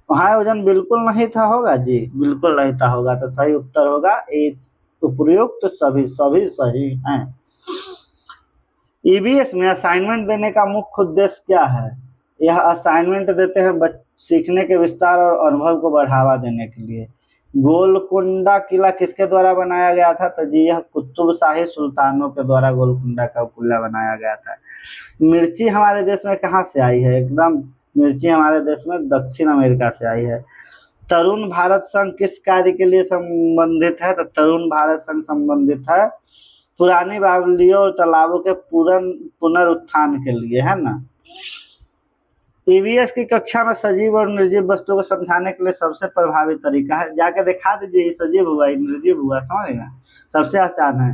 वहां वजन बिल्कुल नहीं था होगा जी, बिल्कुल नहीं था होगा, तो सही उत्तर होगा ए। उपयुक्त तो सभी सभी सही हैं। ईवीएस में असाइनमेंट देने का मुख्य उद्देश्य क्या है? यह असाइनमेंट देते हैं सीखने के विस्तार और अनुभव को बढ़ावा देने के लिए। गोलकुंडा किला किसके द्वारा बनाया गया था? तो जी यह कुतुब शाही सुल्तानों के द्वारा गोलकुंडा का किला बनाया गया था। मिर्ची हमारे देश में कहाँ से आई है? एकदम मिर्ची हमारे देश में दक्षिण अमेरिका से आई है। तरुण भारत संघ किस कार्य के लिए संबंधित है? तो तरुण भारत संघ संबंधित है पुरानी बावलियों और तालाबों के पुनरुत्थान के लिए, है ना। ईवीएस की कक्षा में सजीव और निर्जीव वस्तुओं को समझाने के लिए सबसे प्रभावी तरीका है, जाके दिखा दीजिए सजीव हुआ निर्जीव हुआ, समझेगा। सबसे आसान है।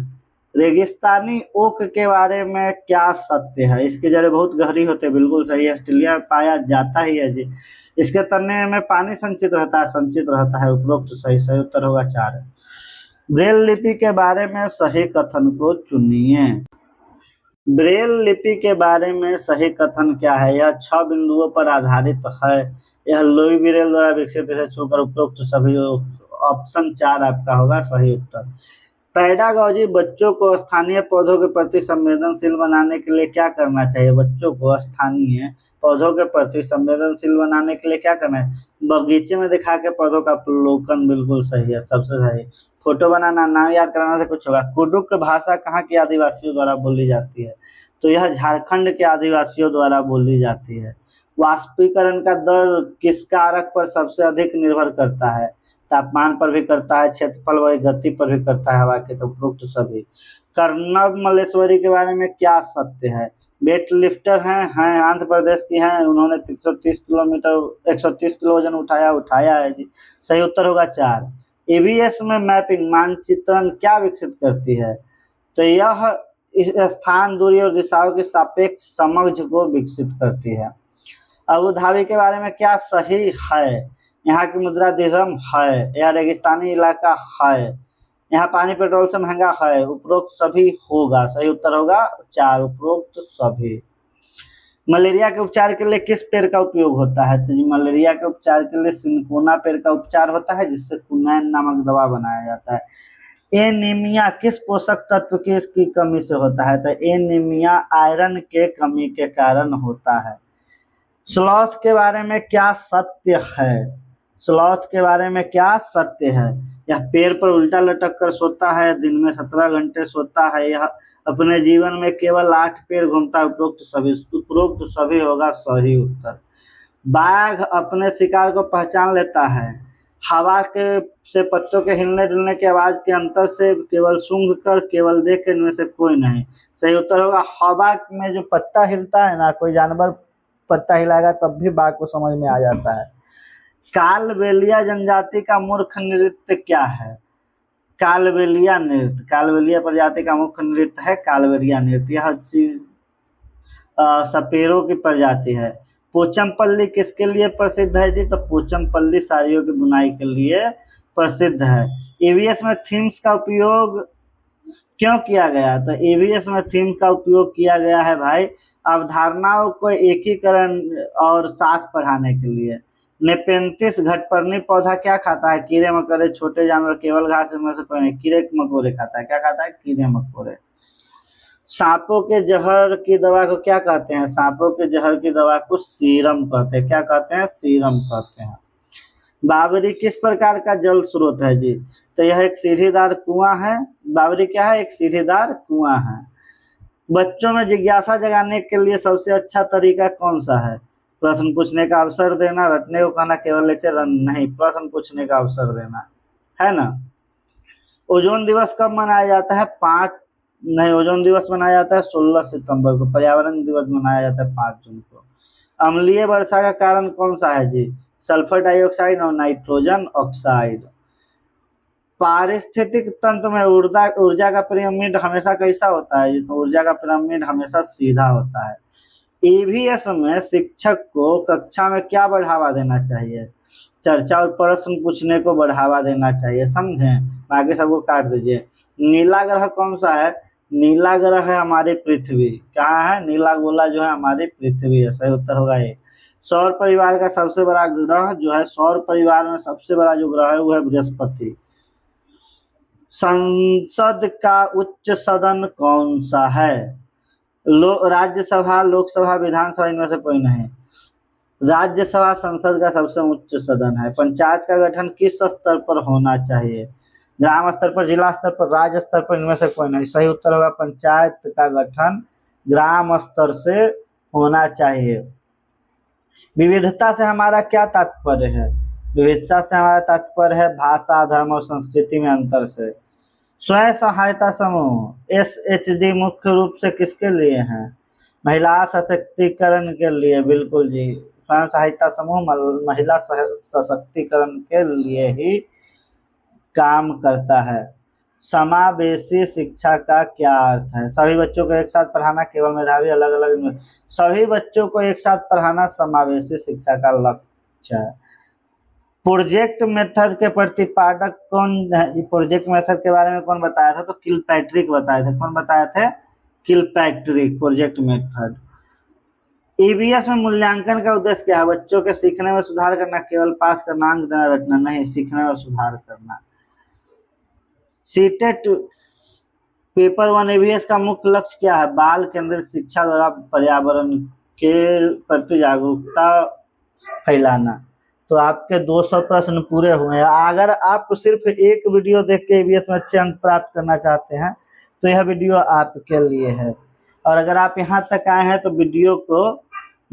रेगिस्तानी ओक के बारे में क्या सत्य है? इसकी जड़ें बहुत गहरी होती है, बिल्कुल सही है। ऑस्ट्रेलिया में पाया जाता ही है जी। इसके तने में पानी संचित रहता है, उपरोक्त सही। सही उत्तर होगा 4। ब्रेल लिपि के बारे में सही कथन को चुनिए। ब्रेल लिपि के बारे में सही कथन क्या है? यह 6 बिंदुओं पर आधारित है। यह लुई ब्रेल द्वारा विकसित है, छूकर उपरोक्त सभी। ऑप्शन 4 आपका होगा सही उत्तर। पैडागॉजी बच्चों को स्थानीय पौधों के प्रति संवेदनशील बनाने के लिए क्या करना चाहिए? बच्चों को स्थानीय पौधों के प्रति संवेदनशील बनाने के लिए क्या करना है? बगीचे में दिखा के पौधों का अवलोकन, बिल्कुल सही है, सबसे सही। फोटो बनाना, नाम याद कराना से कुछ होगा। कुडुक भाषा कहाँ के आदिवासियों द्वारा बोली जाती है? तो यह झारखंड के आदिवासियों द्वारा बोली जाती है। वाष्पीकरण का दर किस कारक पर सबसे अधिक निर्भर करता है? तापमान पर भी करता है, क्षेत्रफल व गति पर भी करता है हवा के, तो उपरोक्त सभी। कर्नब मल्लेश्वरी के बारे में क्या सत्य है? वेट लिफ्टर हैं, आंध्र प्रदेश की हैं, उन्होंने 130 किलो वजन उठाया है जी। सही उत्तर होगा 4। ईवीएस में मैपिंग मानचित्रण क्या विकसित करती है? तो यह इस स्थान, दूरी और दिशाओं की सापेक्ष समझ को विकसित करती है। अबू धाबी के बारे में क्या सही है? यहाँ की मुद्रा दिरहम है, यह रेगिस्तानी इलाका है, यहाँ पानी पेट्रोल से महंगा है, उपरोक्त सभी होगा। सही उत्तर होगा 4, उपरोक्त सभी। मलेरिया के उपचार के लिए किस पेड़ का उपयोग होता है? तो जी मलेरिया के उपचार के लिए सिनकोना पेड़ का उपचार होता है, जिससे क्विनाइन नामक दवा बनाया जाता है। एनीमिया किस पोषक तत्व की इसकी कमी से होता है? तो एनीमिया आयरन के कमी के कारण होता है। स्लॉथ के बारे में क्या सत्य है? स्लॉथ के बारे में क्या सत्य है? यह पेड़ पर उल्टा लटक कर सोता है, दिन में 17 घंटे सोता है, यह अपने जीवन में केवल 8 पेड़ घूमता है, उपरोक्त सभी होगा सही उत्तर। बाघ अपने शिकार को पहचान लेता है हवा के से पत्तों के हिलने डुलने की आवाज के अंतर से, केवल सूंघ कर, केवल देख कर, इनमें से कोई नहीं। सही उत्तर होगा हवा में जो पत्ता हिलता है ना, कोई जानवर पत्ता हिलाएगा तब भी बाघ को समझ में आ जाता है। कालबेलिया जनजाति का मुख्य नृत्य क्या है? कालबेलिया नृत्य, कालबेलिया प्रजाति का मुख्य नृत्य है कालबेलिया नृत्य। यह सपेरों की प्रजाति है। पोचमपल्ली किसके लिए प्रसिद्ध है जी? तो पोचमपल्ली साड़ियों की बुनाई के लिए प्रसिद्ध है। ईवीएस में थीम्स का उपयोग क्यों किया गया? तो ईवीएस में थीम का उपयोग किया गया है भाई अवधारणाओं को एकीकरण और साथ पढ़ाने के लिए। नेपेंथिस घटपर्णी पौधा क्या खाता है? कीड़े मकोड़े, छोटे जानवर, केवल घास में से कोई नहीं, कीड़े मकोड़े खाता है। क्या खाता है? कीड़े मकोड़े। सांपों के जहर की दवा को क्या कहते हैं? सांपों के जहर की दवा को सीरम कहते हैं। क्या कहते हैं? सीरम कहते हैं। बावरी किस प्रकार का जल स्रोत है जी? तो यह एक सीढ़ीदार कुआं है। बावरी क्या है? एक सीढ़ीदार कुआं है। बच्चों में जिज्ञासा जगाने के लिए सबसे अच्छा तरीका कौन सा है? प्रश्न पूछने का अवसर देना, रटने को कहना, केवल लेक्चर नहीं, प्रश्न पूछने का अवसर देना, है ना। ओजोन दिवस कब मनाया जाता है? ओजोन दिवस मनाया जाता है 16 सितंबर को। पर्यावरण दिवस मनाया जाता है 5 जून को। अम्लीय वर्षा का कारण कौन सा है जी? सल्फर डाइऑक्साइड और नाइट्रोजन ऑक्साइड। पारिस्थितिक तंत्र में ऊर्जा ऊर्जा का पिरामिड हमेशा कैसा होता है? तो ऊर्जा का पिरामिड हमेशा सीधा होता है। ईवीएस में शिक्षक को कक्षा में क्या बढ़ावा देना चाहिए? चर्चा और प्रश्न पूछने को बढ़ावा देना चाहिए, समझे? बाकी सबको काट दीजिए। नीला ग्रह कौन सा है? नीला ग्रह है हमारी पृथ्वी। कहाँ है? नीला गोला जो है हमारी पृथ्वी है। सही उत्तर होगा ये। सौर परिवार का सबसे बड़ा ग्रह जो है, सौर परिवार में सबसे बड़ा जो ग्रह है वो है बृहस्पति। संसद का उच्च सदन कौन सा है? राज्यसभा, लोकसभा, विधानसभा, इनमें से कोई नहीं। राज्यसभा संसद का सबसे उच्च सदन है। पंचायत का गठन किस स्तर पर होना चाहिए? ग्राम स्तर पर, जिला स्तर पर, राज्य स्तर पर, इनमें से कोई नहीं। सही उत्तर होगा पंचायत का गठन ग्राम स्तर से होना चाहिए। विविधता से हमारा क्या तात्पर्य है? विविधता से हमारा तात्पर्य है भाषा, धर्म और संस्कृति में अंतर से। स्वयं सहायता समूह SHG मुख्य रूप से किसके लिए हैं? महिला सशक्तिकरण के लिए। बिल्कुल जी, स्वयं सहायता समूह महिला सशक्तिकरण के लिए ही काम करता है। समावेशी शिक्षा का क्या अर्थ है? सभी बच्चों को एक साथ पढ़ाना, केवल मेधावी अलग अलग। सभी बच्चों को एक साथ पढ़ाना समावेशी शिक्षा का लक्ष्य है। प्रोजेक्ट मेथड के प्रतिपादक कौन है? प्रोजेक्ट मेथड के बारे में कौन बताया था? तो किलपैट्रिक बताए थे। कौन बताए थे? किलपैट्रिक। Project method. ईवीएस में मूल्यांकन का उद्देश्य क्या है? बच्चों के सीखने में सुधार करना, केवल पास करना, अंक देना रखना नहीं, सीखने में सुधार करना। सीटेट पेपर 1 ईवीएस का मुख्य लक्ष्य क्या है? बाल केंद्रित शिक्षा द्वारा पर्यावरण के प्रति जागरूकता फैलाना। तो आपके 200 प्रश्न पूरे हुए हैं। अगर आप सिर्फ एक वीडियो देख के ईवीएस में अच्छे अंक प्राप्त करना चाहते हैं तो यह वीडियो आपके लिए है। और अगर आप यहाँ तक आए हैं तो वीडियो को,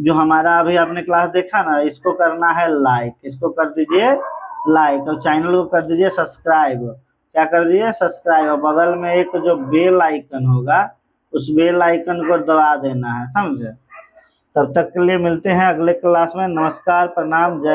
जो हमारा अभी आपने क्लास देखा ना, इसको करना है लाइक। इसको कर दीजिए लाइक और चैनल को कर दीजिए सब्सक्राइब। क्या कर दीजिए? सब्सक्राइब। और बगल में एक जो बेल आइकन होगा उस बेल आइकन को दबा देना है, समझे? तब तक के लिए मिलते हैं अगले क्लास में। नमस्कार, प्रणाम, जय।